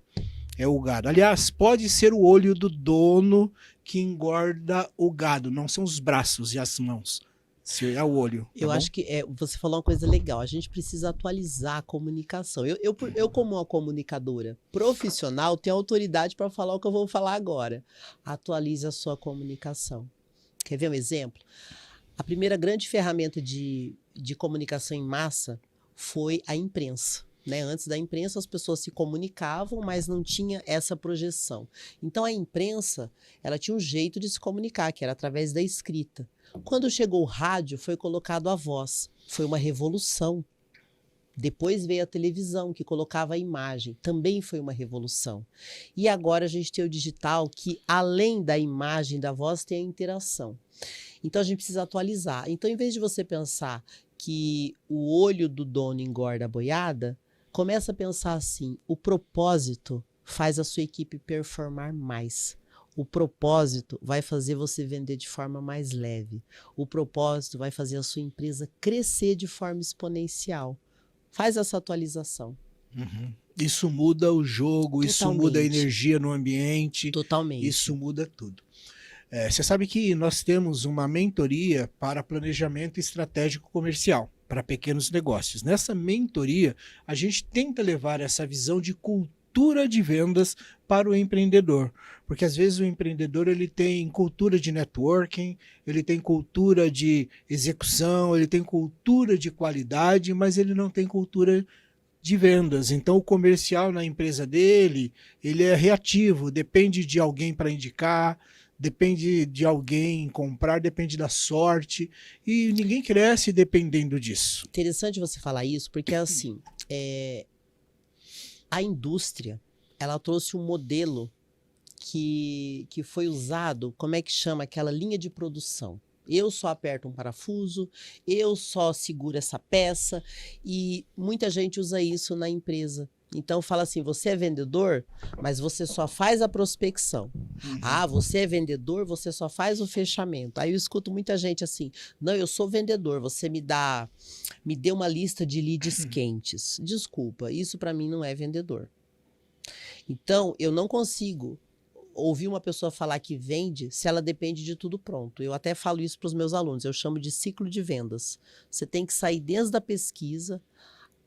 o gado. Aliás, pode ser o olho do dono que engorda o gado, não são os braços e as mãos. Se é o olho. Tá Eu bom? acho que você falou uma coisa legal. A gente precisa atualizar a comunicação. Eu como uma comunicadora profissional, tenho autoridade para falar o que eu vou falar agora. Atualize a sua comunicação. Quer ver um exemplo? A primeira grande ferramenta de comunicação em massa foi a imprensa. Né? Antes da imprensa, as pessoas se comunicavam, mas não tinha essa projeção. Então, a imprensa ela tinha um jeito de se comunicar, que era através da escrita. Quando chegou o rádio, foi colocado a voz. Foi uma revolução. Depois veio a televisão, que colocava a imagem. Também foi uma revolução. E agora a gente tem o digital, que além da imagem, da voz, tem a interação. Então, a gente precisa atualizar. Então, em vez de você pensar que o olho do dono engorda a boiada, começa a pensar assim, o propósito faz a sua equipe performar mais. O propósito vai fazer você vender de forma mais leve. O propósito vai fazer a sua empresa crescer de forma exponencial. Faz essa atualização. Uhum. Isso muda o jogo, Totalmente. isso muda a energia no ambiente. Totalmente. Isso muda tudo. Você sabe que nós temos uma mentoria para planejamento estratégico comercial para pequenos negócios. Nessa mentoria, a gente tenta levar essa visão de cultura de vendas para o empreendedor. Porque às vezes o empreendedor ele tem cultura de networking, ele tem cultura de execução, ele tem cultura de qualidade, mas ele não tem cultura de vendas. Então o comercial na empresa dele, ele é reativo, depende de alguém para indicar, depende de alguém comprar, depende da sorte, e ninguém cresce dependendo disso. Interessante você falar isso, porque assim, a indústria, ela trouxe um modelo que foi usado, como é que chama? Aquela linha de produção. Eu só aperto um parafuso, eu só seguro essa peça, e muita gente usa isso na empresa. Então fala assim, você é vendedor, mas você só faz a prospecção. Uhum. Ah, você é vendedor, você só faz o fechamento. Aí eu escuto muita gente assim, não, eu sou vendedor, você me dê uma lista de leads quentes. Desculpa, isso para mim não é vendedor. Então eu não consigo ouvir uma pessoa falar que vende se ela depende de tudo pronto. Eu até falo isso para os meus alunos, eu chamo de ciclo de vendas. Você tem que sair desde a pesquisa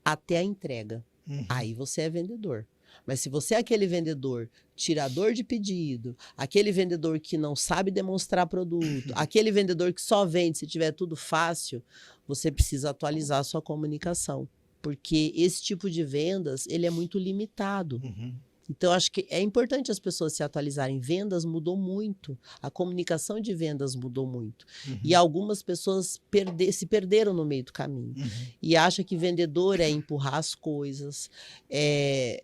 até a entrega. Uhum. Aí você é vendedor. Mas se você é aquele vendedor tirador de pedido, aquele vendedor que não sabe demonstrar produto, aquele vendedor que só vende se tiver tudo fácil, você precisa atualizar a sua comunicação. Porque esse tipo de vendas, ele é muito limitado. Uhum. Então, acho que é importante as pessoas se atualizarem. Vendas mudou muito. A comunicação de vendas mudou muito. Uhum. E algumas pessoas se perderam no meio do caminho. Uhum. E acham que vendedor é empurrar as coisas, é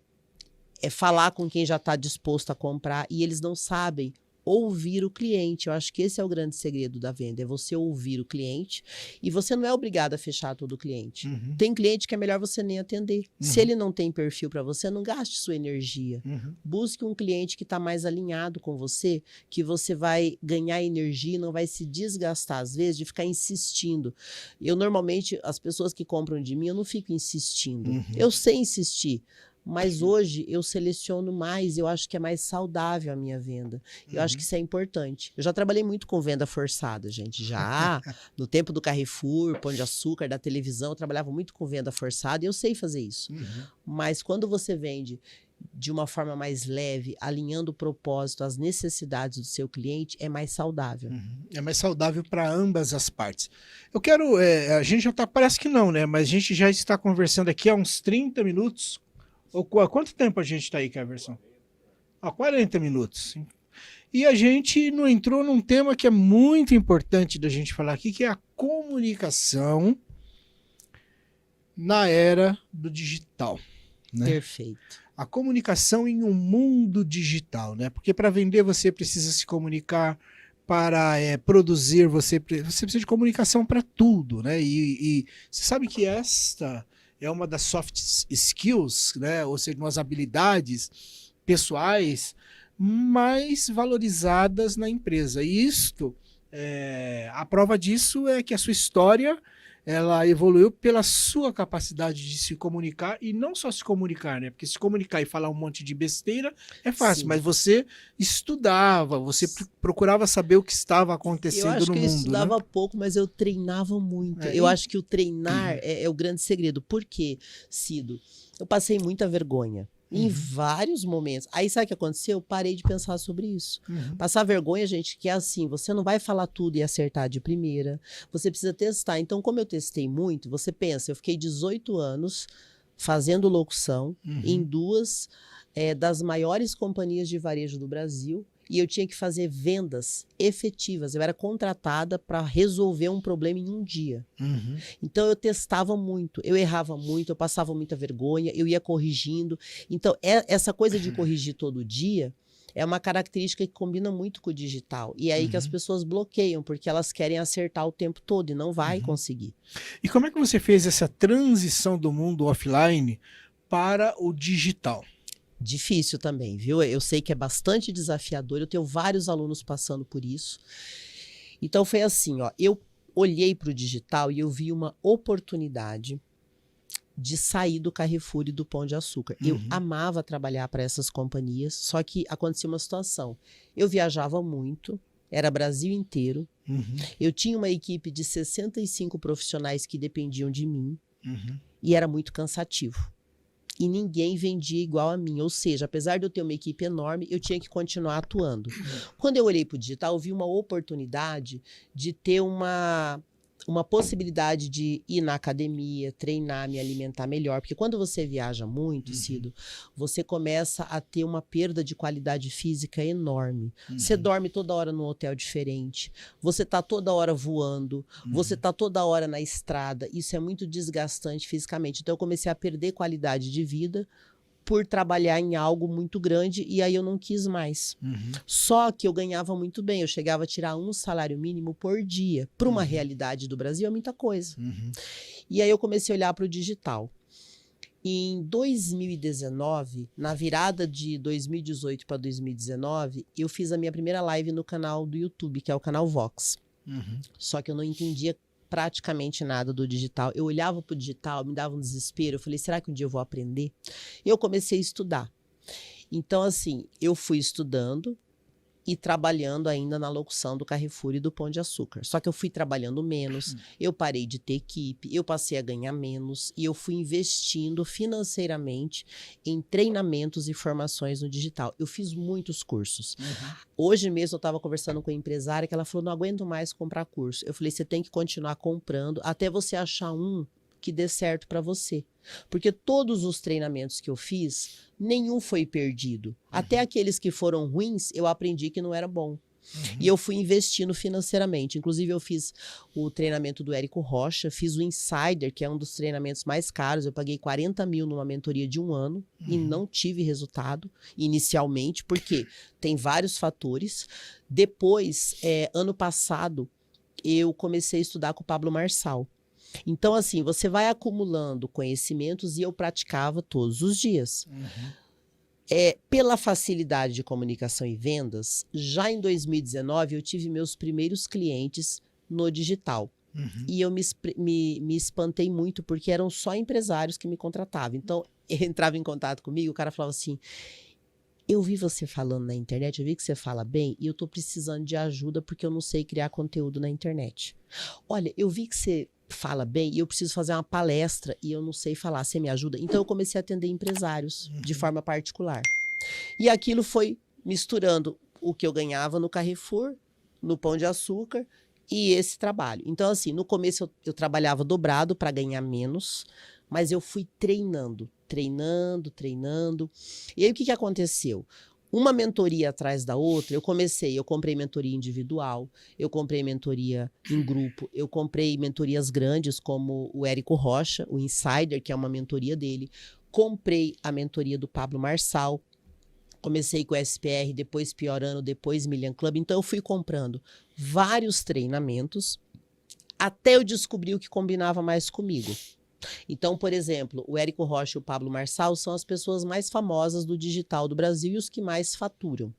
falar com quem já está disposto a comprar. E eles não sabem ouvir o cliente. Eu acho que esse é o grande segredo da venda, é você ouvir o cliente, e você não é obrigado a fechar todo o cliente. Uhum. Tem cliente que é melhor você nem atender. Uhum. Se ele não tem perfil para você, não gaste sua energia. Uhum. Busque um cliente que está mais alinhado com você, que você vai ganhar energia e não vai se desgastar, às vezes, de ficar insistindo. Eu, normalmente, as pessoas que compram de mim, eu não fico insistindo. Uhum. Eu sei insistir. Mas hoje eu seleciono mais, eu acho que é mais saudável a minha venda. Eu acho que isso é importante. Eu já trabalhei muito com venda forçada, gente. Já no tempo do Carrefour, Pão de Açúcar, da televisão, eu trabalhava muito com venda forçada e eu sei fazer isso. Uhum. Mas quando você vende de uma forma mais leve, alinhando o propósito às necessidades do seu cliente, é mais saudável. Uhum. É mais saudável para ambas as partes. Eu quero, a gente já está, parece que não, né? Mas a gente já está conversando aqui há uns 30 minutos. Quanto tempo a gente está aí, Keverson? 40 minutos. E a gente não entrou num tema que é muito importante da gente falar aqui, que é a comunicação na era do digital. Né? Perfeito. A comunicação em um mundo digital, né? Porque para vender você precisa se comunicar, para produzir você precisa de comunicação para tudo, né? E você sabe que esta é uma das soft skills, né? Ou seja, umas habilidades pessoais mais valorizadas na empresa. E isto, a prova disso é que a sua história ela evoluiu pela sua capacidade de se comunicar e não só se comunicar, né? Porque se comunicar e falar um monte de besteira é fácil, Sim. mas você estudava, você procurava saber o que estava Eu acontecendo acho no que eu mundo, né? estudava pouco, mas eu treinava muito. É, Eu acho que o treinar é o grande segredo. Por quê, Cido? Eu passei muita vergonha. Em vários momentos. Aí sabe o que aconteceu? Eu parei de pensar sobre isso. Passar vergonha, gente, que é assim, você não vai falar tudo e acertar de primeira. Você precisa testar. Então, como eu testei muito, você pensa, eu fiquei 18 anos fazendo locução em duas das maiores companhias de varejo do Brasil. E eu tinha que fazer vendas efetivas. Eu era contratada para resolver um problema em um dia. Então, eu testava muito, eu errava muito, eu passava muita vergonha, eu ia corrigindo. Então, essa coisa de corrigir todo dia é uma característica que combina muito com o digital. E é aí que as pessoas bloqueiam, porque elas querem acertar o tempo todo e não vai conseguir. E como é que você fez essa transição do mundo offline para o digital? Difícil também, viu? Eu sei que é bastante desafiador, eu tenho vários alunos passando por isso. Então foi assim, ó, eu olhei para o digital e eu vi uma oportunidade de sair do Carrefour e do Pão de Açúcar. Eu amava trabalhar para essas companhias, só que acontecia uma situação. Eu viajava muito, era Brasil inteiro, eu tinha uma equipe de 65 profissionais que dependiam de mim e era muito cansativo. E ninguém vendia igual a mim. Ou seja, apesar de eu ter uma equipe enorme, eu tinha que continuar atuando. Quando eu olhei para o digital, eu vi uma oportunidade de ter uma possibilidade de ir na academia, treinar, me alimentar melhor. Porque quando você viaja muito, Cido, você começa a ter uma perda de qualidade física enorme. Você dorme toda hora num hotel diferente, você está toda hora voando, você está toda hora na estrada. Isso é muito desgastante fisicamente. Então eu comecei a perder qualidade de vida por trabalhar em algo muito grande e aí eu não quis mais. Só que eu ganhava muito bem, eu chegava a tirar um salário mínimo por dia. Para uma realidade do Brasil é muita coisa. E aí eu comecei a olhar para o digital. Em 2019, na virada de 2018 para 2019, eu fiz a minha primeira live no canal do YouTube, que é o canal Vox. Só que eu não entendia praticamente nada do digital. Eu olhava para o digital, me dava um desespero. Eu falei, será que um dia eu vou aprender? E eu comecei a estudar. Então, assim, eu fui estudando e trabalhando ainda na locução do Carrefour e do Pão de Açúcar. Só que eu fui trabalhando menos, eu parei de ter equipe, eu passei a ganhar menos e eu fui investindo financeiramente em treinamentos e formações no digital. Eu fiz muitos cursos. Hoje mesmo eu estava conversando com a empresária que ela falou, não aguento mais comprar curso. Eu falei, você tem que continuar comprando até você achar um que dê certo para você. Porque todos os treinamentos que eu fiz, nenhum foi perdido. Até aqueles que foram ruins, eu aprendi que não era bom. E eu fui investindo financeiramente. Inclusive, eu fiz o treinamento do Érico Rocha, fiz o Insider, que é um dos treinamentos mais caros. Eu paguei 40 mil numa mentoria de 1 ano e não tive resultado inicialmente, porque tem vários fatores. Depois, ano passado, eu comecei a estudar com o Pablo Marçal. Então, assim, você vai acumulando conhecimentos e eu praticava todos os dias. Pela facilidade de comunicação e vendas, já em 2019 eu tive meus primeiros clientes no digital. E eu me espantei muito, porque eram só empresários que me contratavam. Então, ele entrava em contato comigo, o cara falava assim, eu vi você falando na internet, eu vi que você fala bem e eu tô precisando de ajuda porque eu não sei criar conteúdo na internet. Olha, eu vi que você fala bem e eu preciso fazer uma palestra e eu não sei falar, você me ajuda? Então eu comecei a atender empresários de forma particular. E aquilo foi misturando o que eu ganhava no Carrefour, no Pão de Açúcar e esse trabalho. Então assim, no começo eu trabalhava dobrado para ganhar menos, mas eu fui treinando. E aí o que aconteceu? Uma mentoria atrás da outra, eu comprei mentoria individual, eu comprei mentoria em grupo, eu comprei mentorias grandes como o Érico Rocha, o Insider, que é uma mentoria dele, comprei a mentoria do Pablo Marçal, comecei com o SPR, depois Piorano, depois Million Club, então eu fui comprando vários treinamentos até eu descobrir o que combinava mais comigo. Então, por exemplo, o Érico Rocha e o Pablo Marçal são as pessoas mais famosas do digital do Brasil e os que mais faturam.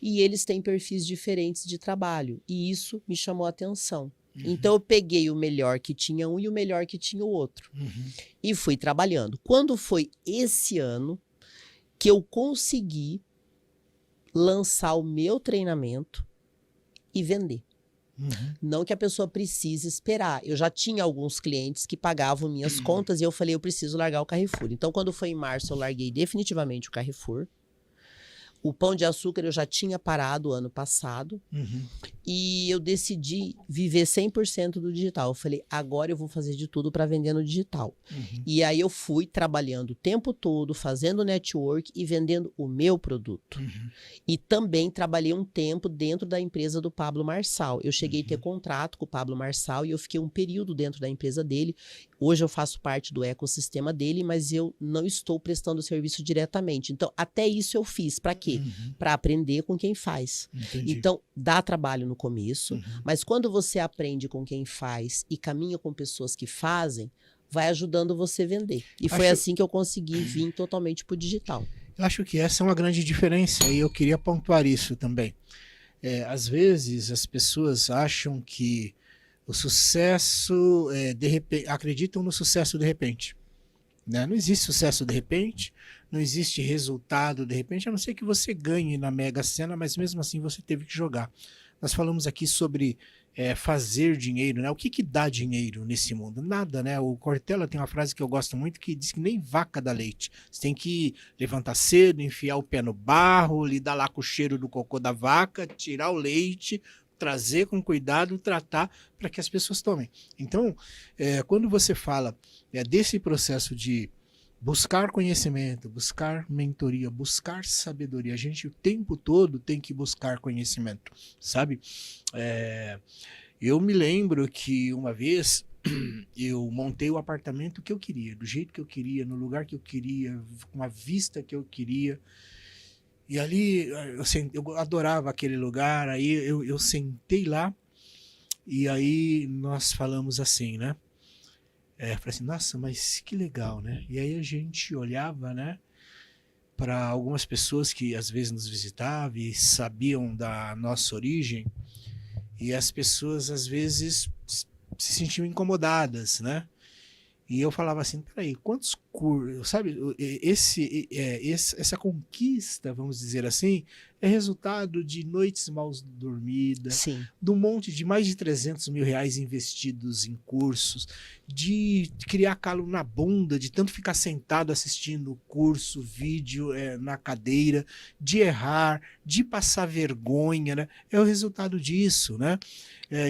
E eles têm perfis diferentes de trabalho. E isso me chamou a atenção. Então eu peguei o melhor que tinha um e o melhor que tinha o outro. Uhum. E fui trabalhando. Quando foi esse ano que eu consegui lançar o meu treinamento e vender. Uhum. Não que a pessoa precise esperar. Eu já tinha alguns clientes que pagavam minhas contas e eu falei, eu preciso largar o Carrefour. Então, quando foi em março, eu larguei definitivamente o Carrefour. O Pão de Açúcar eu já tinha parado ano passado. Uhum. E eu decidi viver 100% do digital. Eu falei, agora eu vou fazer de tudo para vender no digital. Uhum. E aí eu fui trabalhando o tempo todo, fazendo network e vendendo o meu produto. Uhum. E também trabalhei um tempo dentro da empresa do Pablo Marçal. Eu cheguei a ter contrato com o Pablo Marçal e eu fiquei um período dentro da empresa dele. Hoje eu faço parte do ecossistema dele, mas eu não estou prestando serviço diretamente. Então, até isso eu fiz. Para quê? Para aprender com quem faz. Entendi. Então, dá trabalho no começo, Uhum. mas quando você aprende com quem faz e caminha com pessoas que fazem, vai ajudando você a vender. E foi assim que eu consegui vir totalmente para o digital. Eu acho que essa é uma grande diferença e eu queria pontuar isso também. Às vezes as pessoas acham que o sucesso, de repente, acreditam no sucesso de repente. Né? Não existe sucesso de repente, não existe resultado de repente, a não ser que você ganhe na Mega Sena, mas mesmo assim você teve que jogar. Nós falamos aqui sobre fazer dinheiro, né? O que dá dinheiro nesse mundo? Nada, né? O Cortella tem uma frase que eu gosto muito que diz que nem vaca dá leite. Você tem que levantar cedo, enfiar o pé no barro, lidar lá com o cheiro do cocô da vaca, tirar o leite, trazer com cuidado, tratar para que as pessoas tomem. Então, quando você fala desse processo de buscar conhecimento, buscar mentoria, buscar sabedoria, a gente o tempo todo tem que buscar conhecimento, sabe? Eu me lembro que uma vez eu montei o apartamento que eu queria, do jeito que eu queria, no lugar que eu queria, com a vista que eu queria. E ali eu adorava aquele lugar, aí eu sentei lá e aí nós falamos assim, né? Falei assim, nossa, mas que legal, né? E aí a gente olhava, né, para algumas pessoas que às vezes nos visitavam e sabiam da nossa origem, e as pessoas às vezes se sentiam incomodadas, né? E eu falava assim, peraí, quantos cursos, sabe, essa conquista, vamos dizer assim, é resultado de noites mal dormidas, Sim. de um monte de mais de 300 mil reais investidos em cursos, de criar calo na bunda, de tanto ficar sentado assistindo curso, vídeo na cadeira, de errar, de passar vergonha, né? É o resultado disso, né?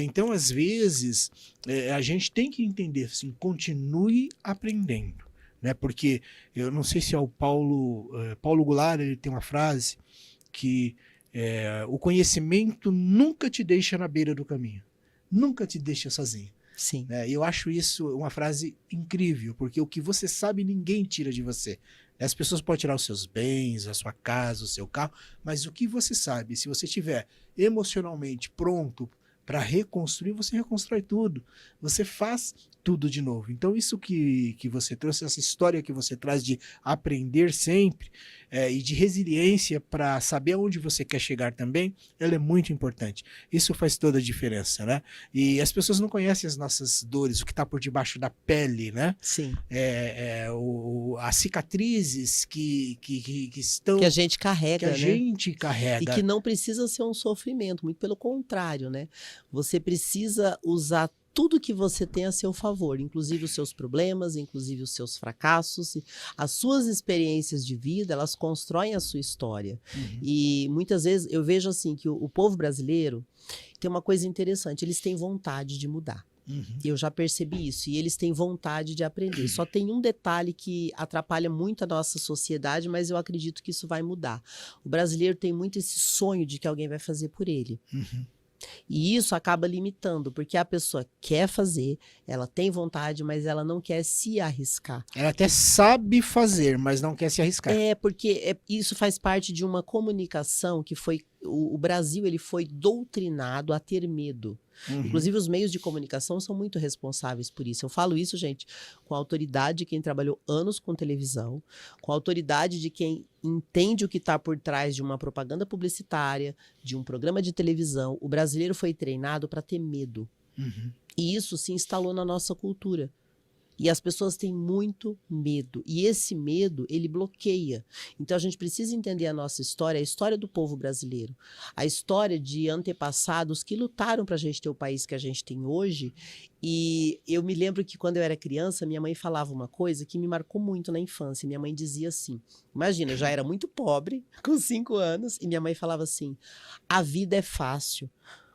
Então, às vezes, a gente tem que entender, assim, continue aprendendo, né? Porque eu não sei se é o Paulo Goulart, ele tem uma frase que o conhecimento nunca te deixa na beira do caminho, nunca te deixa sozinho. Sim. Eu acho isso uma frase incrível, porque o que você sabe ninguém tira de você. As pessoas podem tirar os seus bens, a sua casa, o seu carro, mas o que você sabe, se você estiver emocionalmente pronto para reconstruir, você reconstrói tudo. Você faz tudo de novo. Então, isso que você trouxe, essa história que você traz de aprender sempre e de resiliência para saber aonde você quer chegar também, ela é muito importante. Isso faz toda a diferença, né? E as pessoas não conhecem as nossas dores, o que está por debaixo da pele, né? Sim. As cicatrizes que estão... Que a gente carrega, que a né? gente carrega. E que não precisa ser um sofrimento, muito pelo contrário, né? Você precisa usar tudo que você tem a seu favor, inclusive os seus problemas, inclusive os seus fracassos, as suas experiências de vida, elas constroem a sua história. Uhum. E muitas vezes eu vejo assim que o povo brasileiro tem uma coisa interessante, eles têm vontade de mudar. Uhum. Eu já percebi isso, e eles têm vontade de aprender. Só tem um detalhe que atrapalha muito a nossa sociedade, mas eu acredito que isso vai mudar. O brasileiro tem muito esse sonho de que alguém vai fazer por ele. Uhum. E isso acaba limitando, porque a pessoa quer fazer, ela tem vontade, mas ela não quer se arriscar. Ela até sabe fazer, mas não quer se arriscar. Porque isso faz parte de uma comunicação que foi... O Brasil, ele foi doutrinado a ter medo. Uhum. Inclusive, os meios de comunicação são muito responsáveis por isso. Eu falo isso, gente, com a autoridade de quem trabalhou anos com televisão, com a autoridade de quem entende o que está por trás de uma propaganda publicitária, de um programa de televisão. O brasileiro foi treinado para ter medo. Uhum. E isso se instalou na nossa cultura. E as pessoas têm muito medo. E esse medo, ele bloqueia. Então, a gente precisa entender a nossa história, a história do povo brasileiro. A história de antepassados que lutaram para a gente ter o país que a gente tem hoje. E eu me lembro que, quando eu era criança, minha mãe falava uma coisa que me marcou muito na infância. Minha mãe dizia assim, imagina, eu já era muito pobre, com 5 anos, e minha mãe falava assim, a vida é fácil.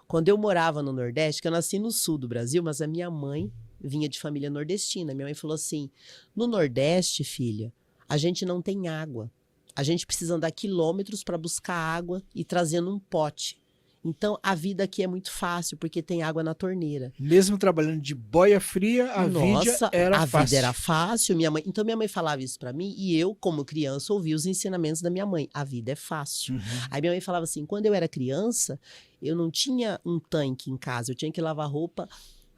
Quando eu morava no Nordeste, que eu nasci no sul do Brasil, mas a minha mãe vinha de família nordestina. Minha mãe falou assim, no Nordeste, filha, a gente não tem água. A gente precisa andar quilômetros para buscar água e trazer num pote. Então, a vida aqui é muito fácil, porque tem água na torneira. Mesmo trabalhando de boia fria, a vida era fácil. A vida era fácil. Então, minha mãe falava isso para mim e eu, como criança, ouvia os ensinamentos da minha mãe. A vida é fácil. Uhum. Aí minha mãe falava assim, quando eu era criança, eu não tinha um tanque em casa, eu tinha que lavar roupa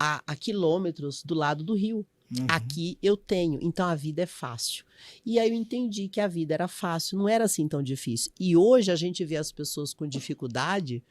a quilômetros do lado do rio. Uhum. Aqui eu tenho, então a vida é fácil. E aí eu entendi que a vida era fácil, não era assim tão difícil. E hoje a gente vê as pessoas com dificuldade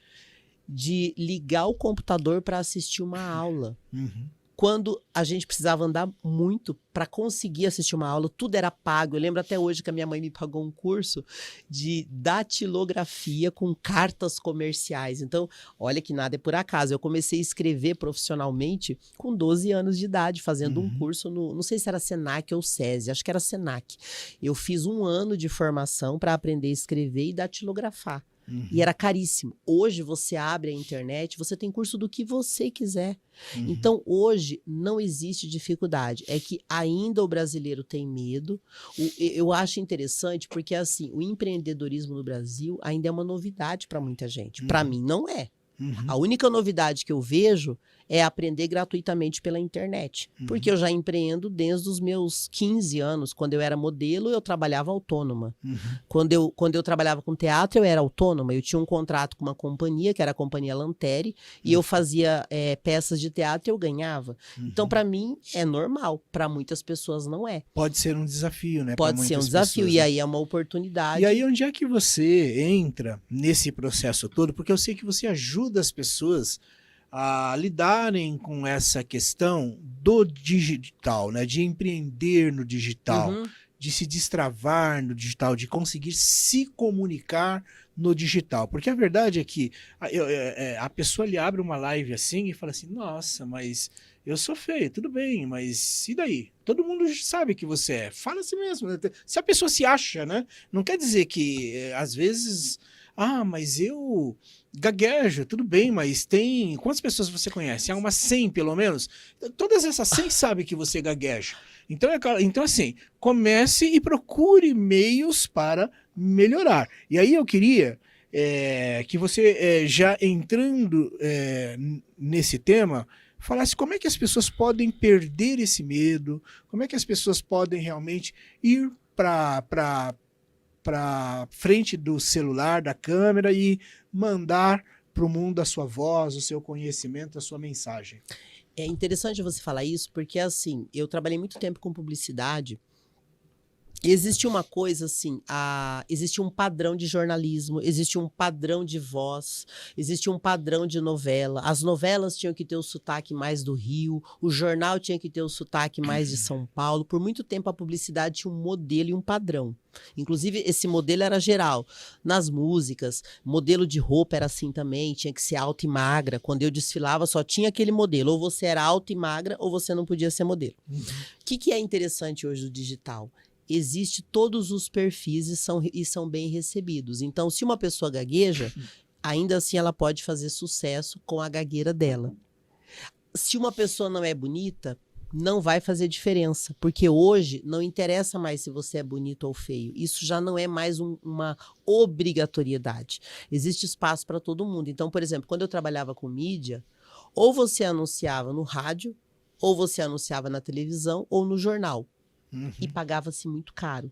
de ligar o computador para assistir uma aula. Uhum. Quando a gente precisava andar muito para conseguir assistir uma aula, tudo era pago. Eu lembro até hoje que a minha mãe me pagou um curso de datilografia com cartas comerciais. Então, olha que nada é por acaso. Eu comecei a escrever profissionalmente com 12 anos de idade, fazendo um curso não sei se era Senac ou SESI, acho que era Senac. Eu fiz 1 ano de formação para aprender a escrever e datilografar. E era caríssimo. Hoje você abre a internet, você tem curso do que você quiser. Então, hoje não existe dificuldade. É que ainda o brasileiro tem medo. Eu acho interessante porque, assim, o empreendedorismo no Brasil ainda é uma novidade para muita gente. Para mim, não é. A única novidade que eu vejo é aprender gratuitamente pela internet. Porque eu já empreendo desde os meus 15 anos. Quando eu era modelo, eu trabalhava autônoma. Quando eu trabalhava com teatro, eu era autônoma. Eu tinha um contrato com uma companhia, que era a Companhia Lanteri, e eu fazia peças de teatro e eu ganhava. Então, para mim, é normal. Para muitas pessoas, não é. Pode ser um desafio, né? Pode ser um desafio, pessoas, e aí é uma oportunidade. E aí, onde é que você entra nesse processo todo? Porque eu sei que você ajuda as pessoas a lidarem com essa questão do digital, né? De empreender no digital, de se destravar no digital, de conseguir se comunicar no digital. Porque a verdade é que a pessoa lhe abre uma live assim e fala assim, nossa, mas eu sou feio, tudo bem, mas e daí? Todo mundo sabe que você é. Fala assim mesmo. Se a pessoa se acha, né? Não quer dizer que, às vezes... Ah, mas eu gaguejo, tudo bem, mas tem... Quantas pessoas você conhece? Há umas 100, pelo menos. Todas essas 100 sabem que você gagueja. Então, assim, comece e procure meios para melhorar. E aí eu queria que você, já entrando nesse tema, falasse como é que as pessoas podem perder esse medo, como é que as pessoas podem realmente ir para frente do celular, da câmera e mandar para o mundo a sua voz, o seu conhecimento, a sua mensagem. É interessante você falar isso, porque assim, eu trabalhei muito tempo com publicidade. Existe uma coisa assim, existe um padrão de jornalismo, existe um padrão de voz, existe um padrão de novela. As novelas tinham que ter o sotaque mais do Rio, o jornal tinha que ter o sotaque mais de São Paulo. Por muito tempo a publicidade tinha um modelo e um padrão. Inclusive esse modelo era geral. Nas músicas, modelo de roupa era assim também, tinha que ser alta e magra. Quando eu desfilava só tinha aquele modelo, ou você era alta e magra ou você não podia ser modelo. O que é interessante hoje do digital? Existe todos os perfis e são bem recebidos. Então, se uma pessoa gagueja, ainda assim ela pode fazer sucesso com a gagueira dela. Se uma pessoa não é bonita, não vai fazer diferença, porque hoje não interessa mais se você é bonito ou feio. Isso já não é mais uma obrigatoriedade. Existe espaço para todo mundo. Então, por exemplo, quando eu trabalhava com mídia, ou você anunciava no rádio, ou você anunciava na televisão, ou no jornal. E pagava-se muito caro.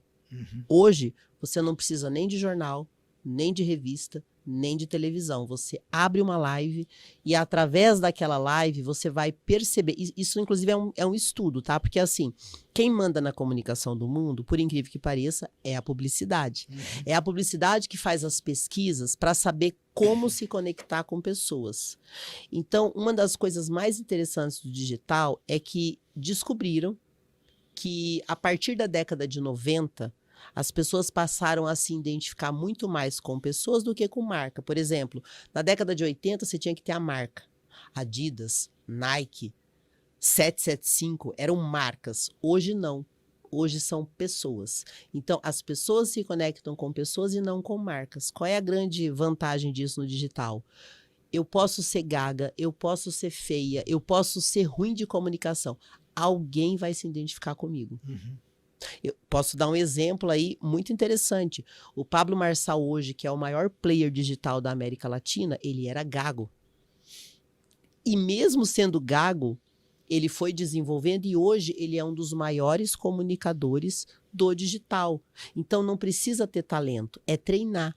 Hoje, você não precisa nem de jornal, nem de revista, nem de televisão. Você abre uma live e através daquela live você vai perceber. Isso, inclusive, é um estudo, tá? Porque, assim, quem manda na comunicação do mundo, por incrível que pareça, é a publicidade. É a publicidade que faz as pesquisas para saber como se conectar com pessoas. Então, uma das coisas mais interessantes do digital é que descobriram que, a partir da década de 90, as pessoas passaram a se identificar muito mais com pessoas do que com marca. Por exemplo, na década de 80, você tinha que ter a marca. Adidas, Nike, 775 eram marcas. Hoje não. Hoje são pessoas. Então, as pessoas se conectam com pessoas e não com marcas. Qual é a grande vantagem disso no digital? Eu posso ser gaga, eu posso ser feia, eu posso ser ruim de comunicação. Alguém vai se identificar comigo. Eu posso dar um exemplo aí muito interessante. O Pablo Marçal hoje, que é o maior player digital da América Latina, ele era gago. E mesmo sendo gago, ele foi desenvolvendo e hoje ele é um dos maiores comunicadores do digital. Então não precisa ter talento, é treinar.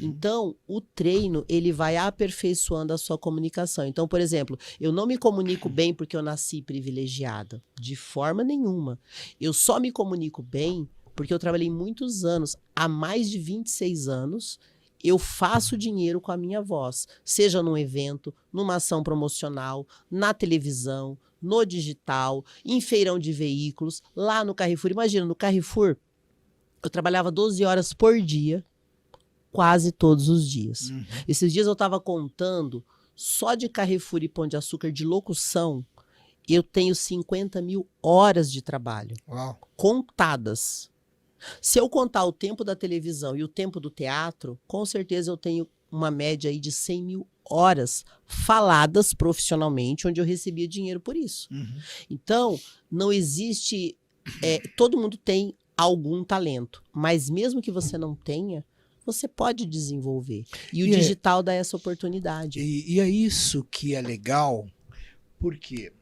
Então, o treino, ele vai aperfeiçoando a sua comunicação. Então, por exemplo, eu não me comunico bem porque eu nasci privilegiada. De forma nenhuma. Eu só me comunico bem porque eu trabalhei muitos anos, há mais de 26 anos, eu faço dinheiro com a minha voz. Seja num evento, numa ação promocional, na televisão, no digital, em feirão de veículos, lá no Carrefour. Imagina, no Carrefour, eu trabalhava 12 horas por dia, quase todos os dias. Esses dias eu estava contando, só de Carrefour e Pão de Açúcar de locução, eu tenho 50 mil horas de trabalho. Uau. Contadas. Se eu contar o tempo da televisão e o tempo do teatro, com certeza eu tenho uma média aí de 100 mil horas faladas profissionalmente, onde eu recebia dinheiro por isso. Então, não existe... todo mundo tem algum talento, mas mesmo que você não tenha, você pode desenvolver. E o digital dá essa oportunidade. E é isso que é legal, porque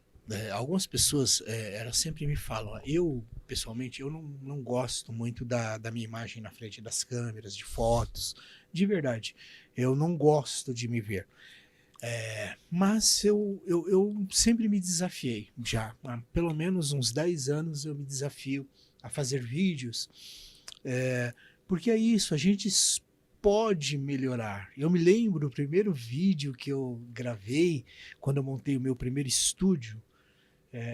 algumas pessoas elas sempre me falam, eu, pessoalmente, eu não gosto muito da minha imagem na frente das câmeras, de fotos, de verdade. Eu não gosto de me ver. Mas eu sempre me desafiei, já há pelo menos uns 10 anos eu me desafio a fazer vídeos, porque é isso, a gente pode melhorar. Eu me lembro do primeiro vídeo que eu gravei, quando eu montei o meu primeiro estúdio,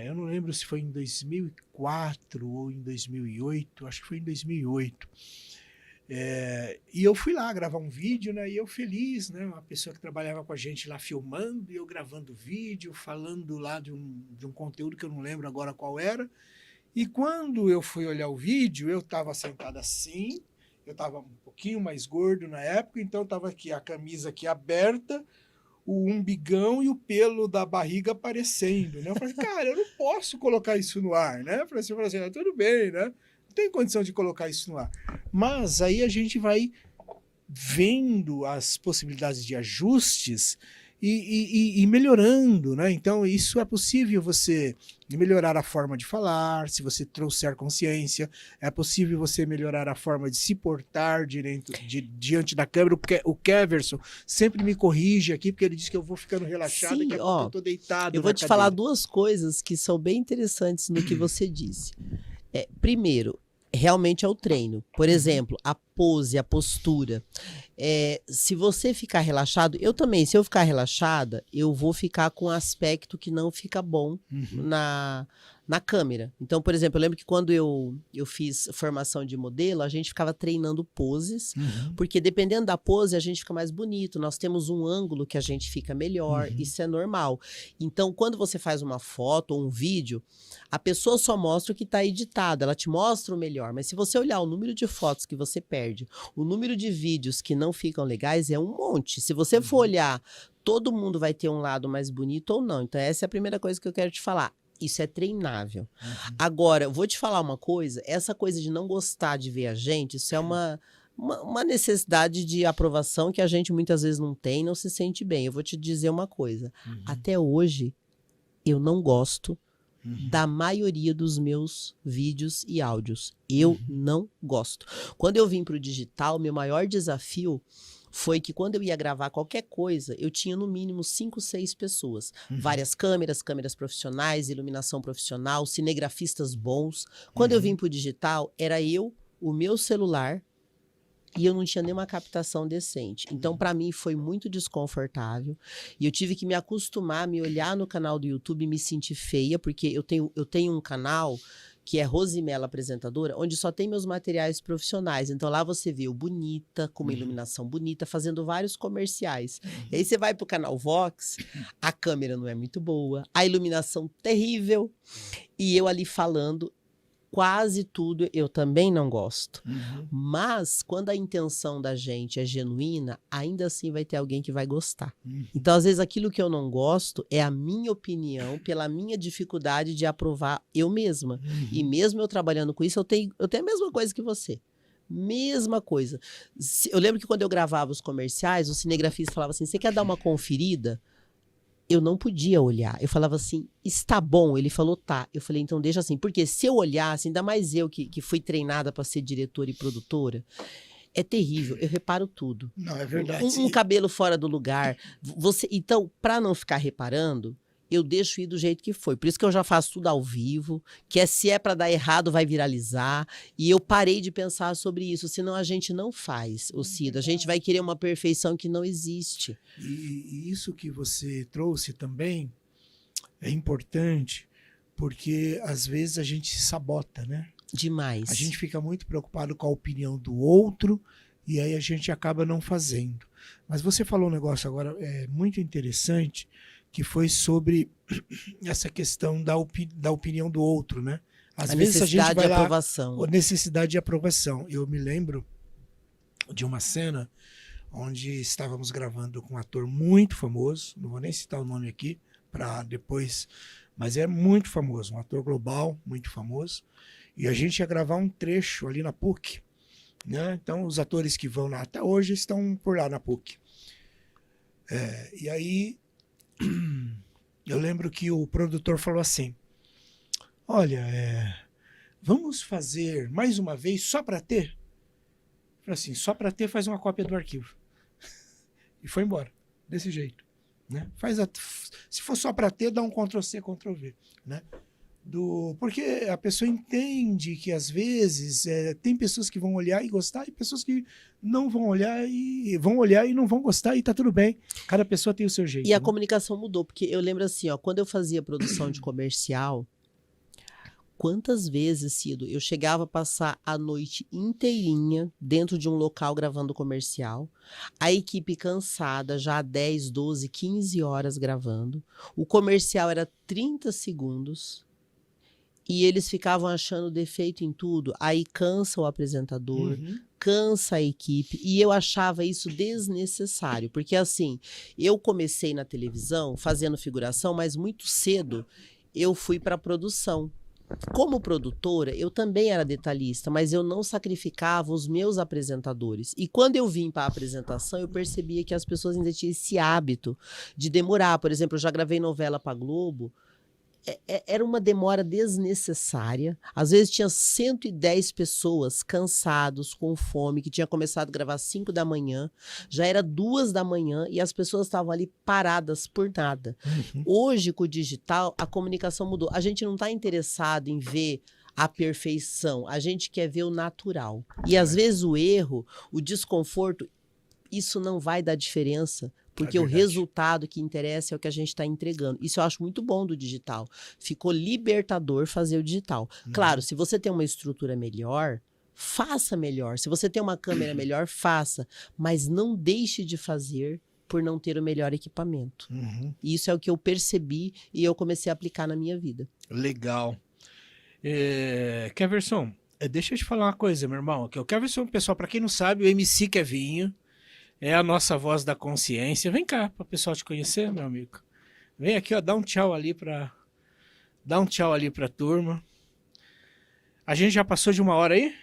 eu não lembro se foi em 2004 ou em 2008, acho que foi em 2008. E eu fui lá gravar um vídeo, né, e eu feliz, né, uma pessoa que trabalhava com a gente lá filmando, e eu gravando vídeo, falando lá de um conteúdo que eu não lembro agora qual era. E quando eu fui olhar o vídeo, eu estava sentado assim, eu estava um pouquinho mais gordo na época, então estava aqui a camisa aqui aberta, o umbigão e o pelo da barriga aparecendo, né? Eu falei, cara, eu não posso colocar isso no ar, né? Eu falei assim, tudo bem, né? Não tem condição de colocar isso no ar. Mas aí a gente vai vendo as possibilidades de ajustes e melhorando, né? Então isso é possível você melhorar a forma de falar, se você trouxer consciência, é possível você melhorar a forma de se portar diante da câmera. O Keverson sempre me corrige aqui, porque ele diz que eu vou ficando relaxado, daqui a pouco eu tô deitado. Eu vou te falar duas coisas que são bem interessantes no que você disse. Primeiro, realmente é o treino. Por exemplo, a pose, a postura. Se você ficar relaxado, eu também, se eu ficar relaxada, eu vou ficar com um aspecto que não fica bom na câmera. Então, por exemplo, eu lembro que quando eu fiz formação de modelo, a gente ficava treinando poses, porque dependendo da pose, a gente fica mais bonito. Nós temos um ângulo que a gente fica melhor, isso é normal. Então, quando você faz uma foto ou um vídeo, a pessoa só mostra o que está editado, ela te mostra o melhor. Mas se você olhar o número de fotos que você perde, o número de vídeos que não ficam legais, é um monte. Se você for olhar, todo mundo vai ter um lado mais bonito ou não. Então, essa é a primeira coisa que eu quero te falar. Isso é treinável. Agora, eu vou te falar uma coisa, essa coisa de não gostar de ver a gente, isso é uma necessidade de aprovação que a gente muitas vezes não tem, não se sente bem. Eu vou te dizer uma coisa, até hoje eu não gosto da maioria dos meus vídeos e áudios. Eu não gosto. Quando eu vim para o digital, meu maior desafio foi que quando eu ia gravar qualquer coisa, eu tinha no mínimo 5, 6 pessoas. Várias câmeras profissionais, iluminação profissional, cinegrafistas bons. Quando eu vim para o digital, era eu, o meu celular, e eu não tinha nenhuma captação decente. Então, para mim, foi muito desconfortável. E eu tive que me acostumar a me olhar no canal do YouTube e me sentir feia, porque eu tenho um canal que é Rosimela Apresentadora, onde só tem meus materiais profissionais. Então, lá você vê eu bonita, com uma iluminação bonita, fazendo vários comerciais. E aí você vai pro canal Vox, a câmera não é muito boa, a iluminação terrível, e eu ali falando. Quase tudo eu também não gosto. Mas, quando a intenção da gente é genuína, ainda assim vai ter alguém que vai gostar. Então, às vezes, aquilo que eu não gosto é a minha opinião, pela minha dificuldade de aprovar eu mesma. E mesmo eu trabalhando com isso, eu tenho a mesma coisa que você. Mesma coisa. Eu lembro que quando eu gravava os comerciais, o cinegrafista falava assim, você quer dar uma conferida? Eu não podia olhar. Eu falava assim, está bom? Ele falou, tá. Eu falei, então deixa assim. Porque se eu olhasse, ainda mais eu que fui treinada para ser diretora e produtora, é terrível. Eu reparo tudo. Não, é verdade. Um cabelo fora do lugar. Então, para não ficar reparando, eu deixo ir do jeito que foi. Por isso que eu já faço tudo ao vivo, que se é para dar errado, vai viralizar. E eu parei de pensar sobre isso, senão a gente não faz, Cida. A gente vai querer uma perfeição que não existe. E isso que você trouxe também é importante, porque às vezes a gente se sabota, né? Demais. A gente fica muito preocupado com a opinião do outro e aí a gente acaba não fazendo. Mas você falou um negócio agora muito interessante, que foi sobre essa questão da opinião do outro, né? Às vezes a gente vai de aprovação. A necessidade de aprovação. Eu me lembro de uma cena onde estávamos gravando com um ator muito famoso, não vou nem citar o nome aqui, para depois, mas é muito famoso, um ator global, muito famoso, e a gente ia gravar um trecho ali na PUC, né? Então os atores que vão lá até hoje estão por lá na PUC. E aí eu lembro que o produtor falou assim, olha, vamos fazer mais uma vez só para ter? Eu falei assim, só para ter, faz uma cópia do arquivo. E foi embora, desse jeito. Né? Se for só para ter, dá um Ctrl+C, Ctrl+V. Né? Porque a pessoa entende que às vezes tem pessoas que vão olhar e gostar e pessoas que não vão olhar e não vão gostar e tá tudo bem. Cada pessoa tem o seu jeito. E a comunicação mudou, porque eu lembro assim, ó, quando eu fazia produção de comercial, quantas vezes, Cido, eu chegava a passar a noite inteirinha dentro de um local gravando comercial, a equipe cansada, já há 10, 12, 15 horas gravando, o comercial era 30 segundos, e eles ficavam achando defeito em tudo, aí cansa o apresentador, cansa a equipe, e eu achava isso desnecessário, porque assim, eu comecei na televisão fazendo figuração, mas muito cedo eu fui para a produção. Como produtora, eu também era detalhista, mas eu não sacrificava os meus apresentadores. E quando eu vim para a apresentação, eu percebia que as pessoas ainda tinham esse hábito de demorar. Por exemplo, eu já gravei novela para Globo, era uma demora desnecessária. Às vezes tinha 110 pessoas cansados, com fome, que tinha começado a gravar às 5 da manhã, já era 2 da manhã e as pessoas estavam ali paradas por nada. Hoje, com o digital, a comunicação mudou. A gente não está interessado em ver a perfeição, a gente quer ver o natural. E às vezes o erro, o desconforto, isso não vai dar diferença. Porque o resultado que interessa é o que a gente está entregando. Isso eu acho muito bom do digital. Ficou libertador fazer o digital. Claro, se você tem uma estrutura melhor, faça melhor. Se você tem uma câmera melhor, faça. Mas não deixe de fazer por não ter o melhor equipamento. Isso é o que eu percebi e eu comecei a aplicar na minha vida. Legal. Keverson, deixa eu te falar uma coisa, meu irmão. O Keverson, pessoal, para quem não sabe, o MC Kevinho é a nossa voz da consciência. Vem cá para o pessoal te conhecer, meu amigo. Vem aqui, ó, dá um tchau ali para a turma. A gente já passou de 1 hora aí?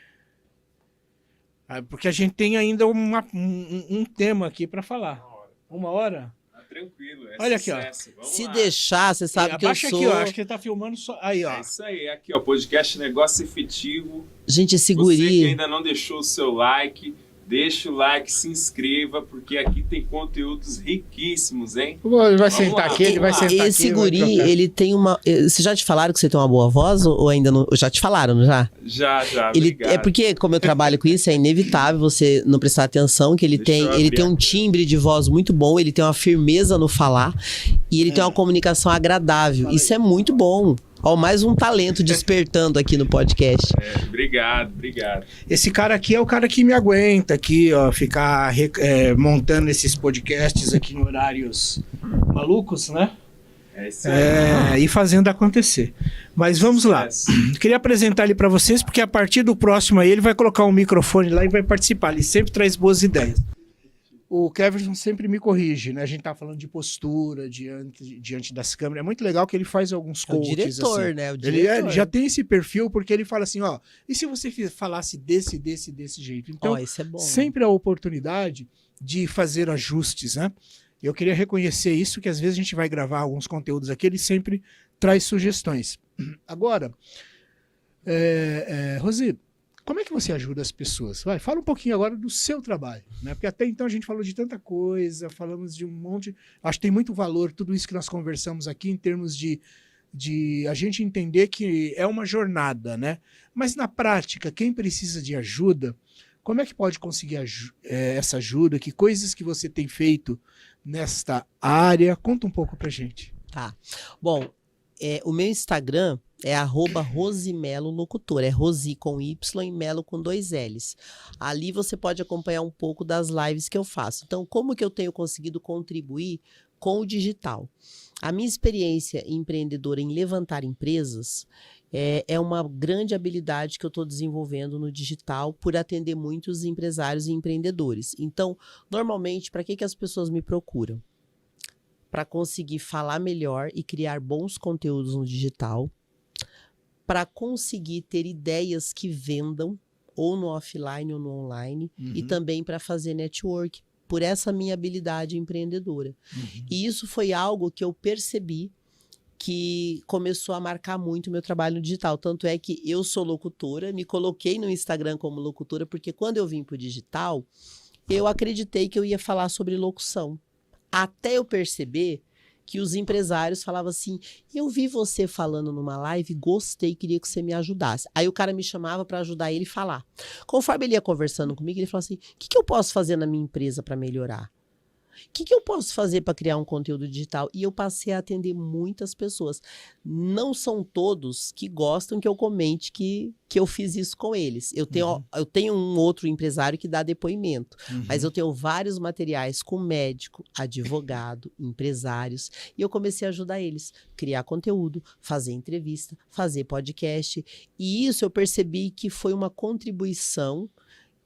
Porque a gente tem ainda um tema aqui para falar. 1 hora? tranquilo. Olha aqui, ó. Vamos Se lá. deixar, você sabe que eu abaixa sou... aqui, ó. Acho que ele tá filmando só. Aí, ó. É isso aí, aqui, ó. Podcast Negócio Efetivo. Gente, esse Você que guri... ainda não deixou o seu like, deixa o like, se inscreva, porque aqui tem conteúdos riquíssimos, hein? Ele vai Vamos sentar lá, aqui, ele vai vamos lá. sentar Esse aqui. guri, ele tem uma... Vocês já te falaram que você tem uma boa voz ou ainda não? Já te falaram, não já? Já, Ele, obrigado. é porque, como eu trabalho com isso, é inevitável você não prestar atenção, que ele Deixa eu tem abrir um aqui. timbre de voz muito bom, ele tem uma firmeza no falar e ele tem uma comunicação agradável. Isso é muito bom. Ó, mais um talento despertando aqui no podcast. Obrigado. Esse cara aqui é o cara que me aguenta aqui, ó, ficar montando esses podcasts aqui em horários malucos, né? É isso aí. E fazendo acontecer. Mas vamos lá. Queria apresentar ele para vocês, porque a partir do próximo aí ele vai colocar um microfone lá e vai participar. Ele sempre traz boas ideias. O Keverson sempre me corrige, né? A gente tá falando de postura diante das câmeras. É muito legal que ele faz alguns É o coaches, diretor, assim. né? O Ele diretor. já tem esse perfil, porque ele fala assim, ó, e se você falasse desse jeito? Então, Ó, isso é bom. sempre a oportunidade de fazer ajustes, né? Eu queria reconhecer isso, que às vezes a gente vai gravar alguns conteúdos aqui, ele sempre traz sugestões. Agora, Rosi, como é que você ajuda as pessoas? Fala um pouquinho agora do seu trabalho, né? Porque até então a gente falou de tanta coisa, falamos de um monte... Acho que tem muito valor tudo isso que nós conversamos aqui em termos de a gente entender que é uma jornada, né? Mas na prática, quem precisa de ajuda, como é que pode conseguir essa ajuda? Que coisas que você tem feito nesta área? Conta um pouco pra gente. Tá. Bom, o meu Instagram é @RosiMeloLocutora. É Rosi com Y e Melo com 2 L's. Ali você pode acompanhar um pouco das lives que eu faço. Então, como que eu tenho conseguido contribuir com o digital? A minha experiência empreendedora em levantar empresas é uma grande habilidade que eu estou desenvolvendo no digital por atender muitos empresários e empreendedores. Então, normalmente, para que as pessoas me procuram? Para conseguir falar melhor e criar bons conteúdos no digital, para conseguir ter ideias que vendam, ou no offline ou no online, e também para fazer network, por essa minha habilidade empreendedora. E isso foi algo que eu percebi que começou a marcar muito o meu trabalho no digital. Tanto é que eu sou locutora, me coloquei no Instagram como locutora, porque quando eu vim para o digital, eu acreditei que eu ia falar sobre locução. Até eu perceber que os empresários falavam assim, eu vi você falando numa live, gostei, queria que você me ajudasse. Aí o cara me chamava para ajudar ele a falar. Conforme ele ia conversando comigo, ele falou assim, o que eu posso fazer na minha empresa para melhorar? O que eu posso fazer para criar um conteúdo digital? E eu passei a atender muitas pessoas. Não são todos que gostam que eu comente que eu fiz isso com eles. Eu tenho um outro empresário que dá depoimento, mas eu tenho vários materiais com médico, advogado, empresários, e eu comecei a ajudar eles. Criar conteúdo, fazer entrevista, fazer podcast. E isso eu percebi que foi uma contribuição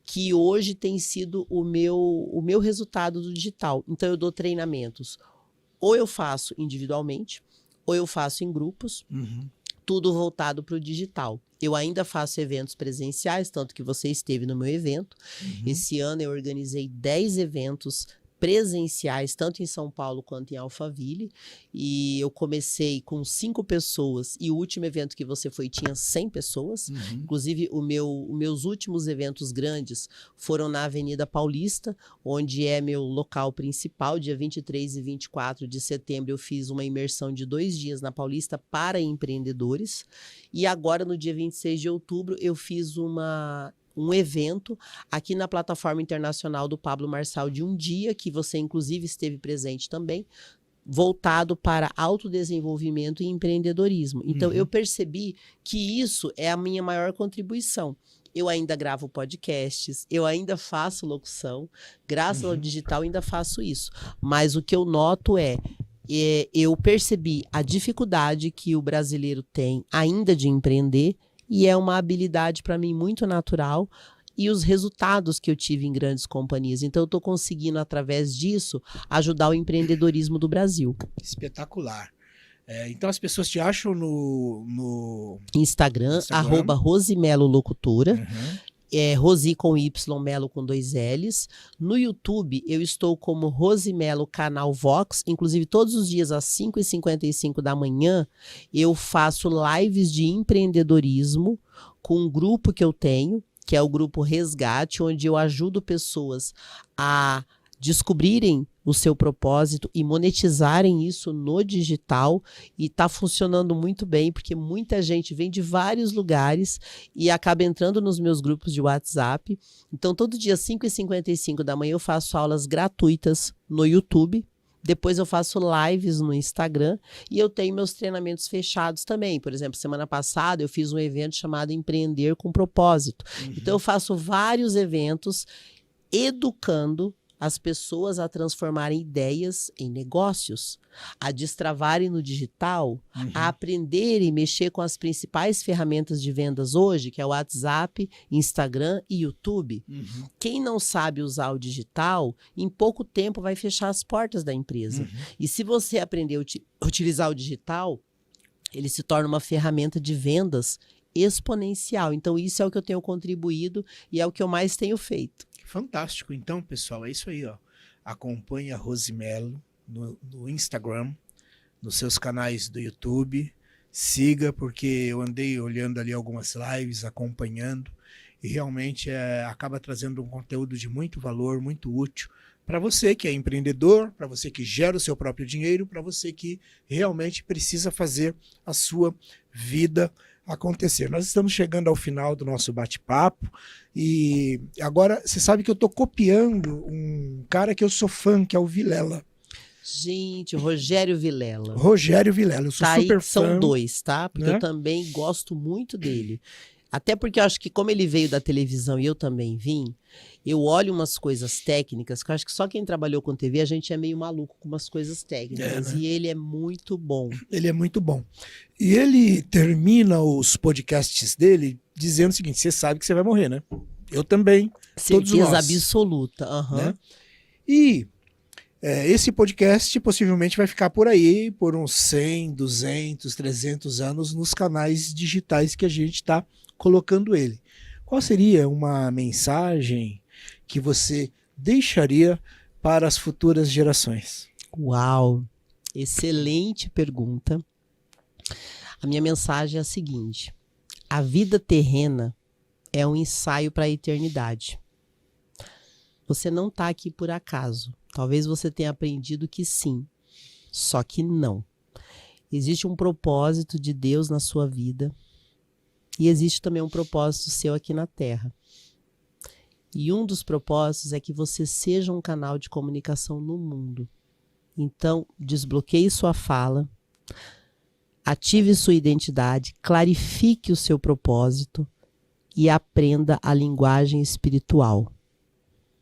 que hoje tem sido o meu resultado do digital. Então, eu dou treinamentos. Ou eu faço individualmente, ou eu faço em grupos, tudo voltado para o digital. Eu ainda faço eventos presenciais, tanto que você esteve no meu evento. Esse ano eu organizei 10 eventos presenciais, tanto em São Paulo quanto em Alphaville, e eu comecei com 5 pessoas, e o último evento que você foi tinha 100 pessoas, inclusive os meus últimos eventos grandes foram na Avenida Paulista, onde é meu local principal. Dia 23 e 24 de setembro eu fiz uma imersão de 2 dias na Paulista para empreendedores, e agora no dia 26 de outubro eu fiz um evento aqui na plataforma internacional do Pablo Marçal de um dia, que você inclusive esteve presente também, voltado para autodesenvolvimento e empreendedorismo. Então eu percebi que isso é a minha maior contribuição. Eu ainda gravo podcasts, eu ainda faço locução, graças ao digital ainda faço isso. Mas o que eu noto eu percebi a dificuldade que o brasileiro tem ainda de empreender, e é uma habilidade para mim muito natural, e os resultados que eu tive em grandes companhias. Então, eu estou conseguindo, através disso, ajudar o empreendedorismo do Brasil. Espetacular. Então, as pessoas te acham no Instagram. @RosiMeloLocutora. Rosi com Y, Melo com 2 L's. No YouTube, eu estou como Rosi Melo, canal Vox. Inclusive, todos os dias, às 5h55 da manhã, eu faço lives de empreendedorismo com um grupo que eu tenho, que é o grupo Resgate, onde eu ajudo pessoas a descobrirem o seu propósito e monetizarem isso no digital, e está funcionando muito bem, porque muita gente vem de vários lugares e acaba entrando nos meus grupos de WhatsApp. Então, todo dia, 5h55 da manhã, eu faço aulas gratuitas no YouTube. Depois eu faço lives no Instagram e eu tenho meus treinamentos fechados também. Por exemplo, semana passada eu fiz um evento chamado Empreender com Propósito. Então eu faço vários eventos educando as pessoas a transformarem ideias em negócios, a destravarem no digital, a aprenderem a mexer com as principais ferramentas de vendas hoje, que é o WhatsApp, Instagram e YouTube. Quem não sabe usar o digital, em pouco tempo vai fechar as portas da empresa. E se você aprender a utilizar o digital, ele se torna uma ferramenta de vendas exponencial. Então, isso é o que eu tenho contribuído e é o que eu mais tenho feito. Fantástico. Então, pessoal, é isso aí, ó. Acompanhe a Rosi Melo no Instagram, nos seus canais do YouTube. Siga, porque eu andei olhando ali algumas lives, acompanhando, e realmente acaba trazendo um conteúdo de muito valor, muito útil para você que é empreendedor, para você que gera o seu próprio dinheiro, para você que realmente precisa fazer a sua vida acontecer. Nós estamos chegando ao final do nosso bate-papo e agora você sabe que eu estou copiando um cara que eu sou fã, que é o Vilela. Gente, Rogério Vilela. Rogério Vilela, eu sou super fã. São 2, tá? Porque né? eu também gosto muito dele. Até porque eu acho que como ele veio da televisão e eu também vim, eu olho umas coisas técnicas, que eu acho que só quem trabalhou com TV, a gente é meio maluco com umas coisas técnicas. Né? E ele é muito bom. Ele é muito bom. E ele termina os podcasts dele dizendo o seguinte: você sabe que você vai morrer, né? Eu também. Todos nós. Certeza absoluta. Né? E esse podcast possivelmente vai ficar por aí por uns 100, 200, 300 anos nos canais digitais que a gente está colocando ele. Qual seria uma mensagem que você deixaria para as futuras gerações? Uau! Excelente pergunta. A minha mensagem é a seguinte: a vida terrena é um ensaio para a eternidade. Você não está aqui por acaso. Talvez você tenha aprendido que sim, só que não. Existe um propósito de Deus na sua vida e existe também um propósito seu aqui na Terra. E um dos propósitos é que você seja um canal de comunicação no mundo. Então, desbloqueie sua fala, ative sua identidade, clarifique o seu propósito e aprenda a linguagem espiritual.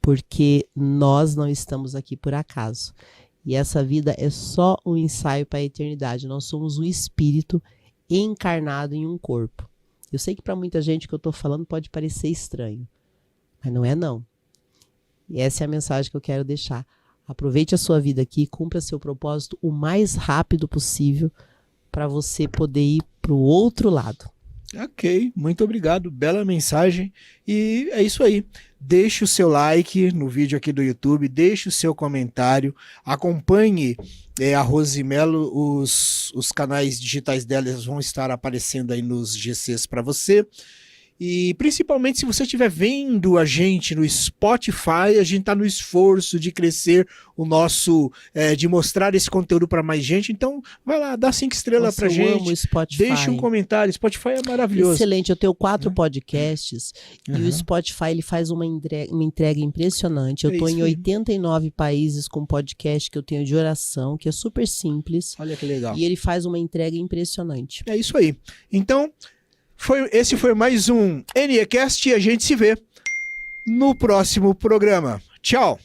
Porque nós não estamos aqui por acaso. E essa vida é só um ensaio para a eternidade. Nós somos um espírito encarnado em um corpo. Eu sei que para muita gente o que eu estou falando pode parecer estranho. Mas não é não. E essa é a mensagem que eu quero deixar. Aproveite a sua vida aqui, cumpra seu propósito o mais rápido possível para você poder ir para o outro lado. Ok, muito obrigado, bela mensagem. E é isso aí. Deixe o seu like no vídeo aqui do YouTube, deixe o seu comentário, acompanhe a Rosi Melo, os canais digitais dela vão estar aparecendo aí nos GCs para você. E principalmente se você estiver vendo a gente no Spotify, a gente está no esforço de crescer o nosso, de mostrar esse conteúdo para mais gente. Então vai lá, dá 5 estrelas pra gente. Eu amo o Spotify. Deixe um comentário, Spotify é maravilhoso. Excelente, eu tenho 4 podcasts e o Spotify ele faz uma entrega impressionante. Eu estou em 89 países com podcast que eu tenho de oração, que é super simples. Olha que legal. E ele faz uma entrega impressionante. É isso aí. Então, esse foi mais um NEcast e a gente se vê no próximo programa. Tchau!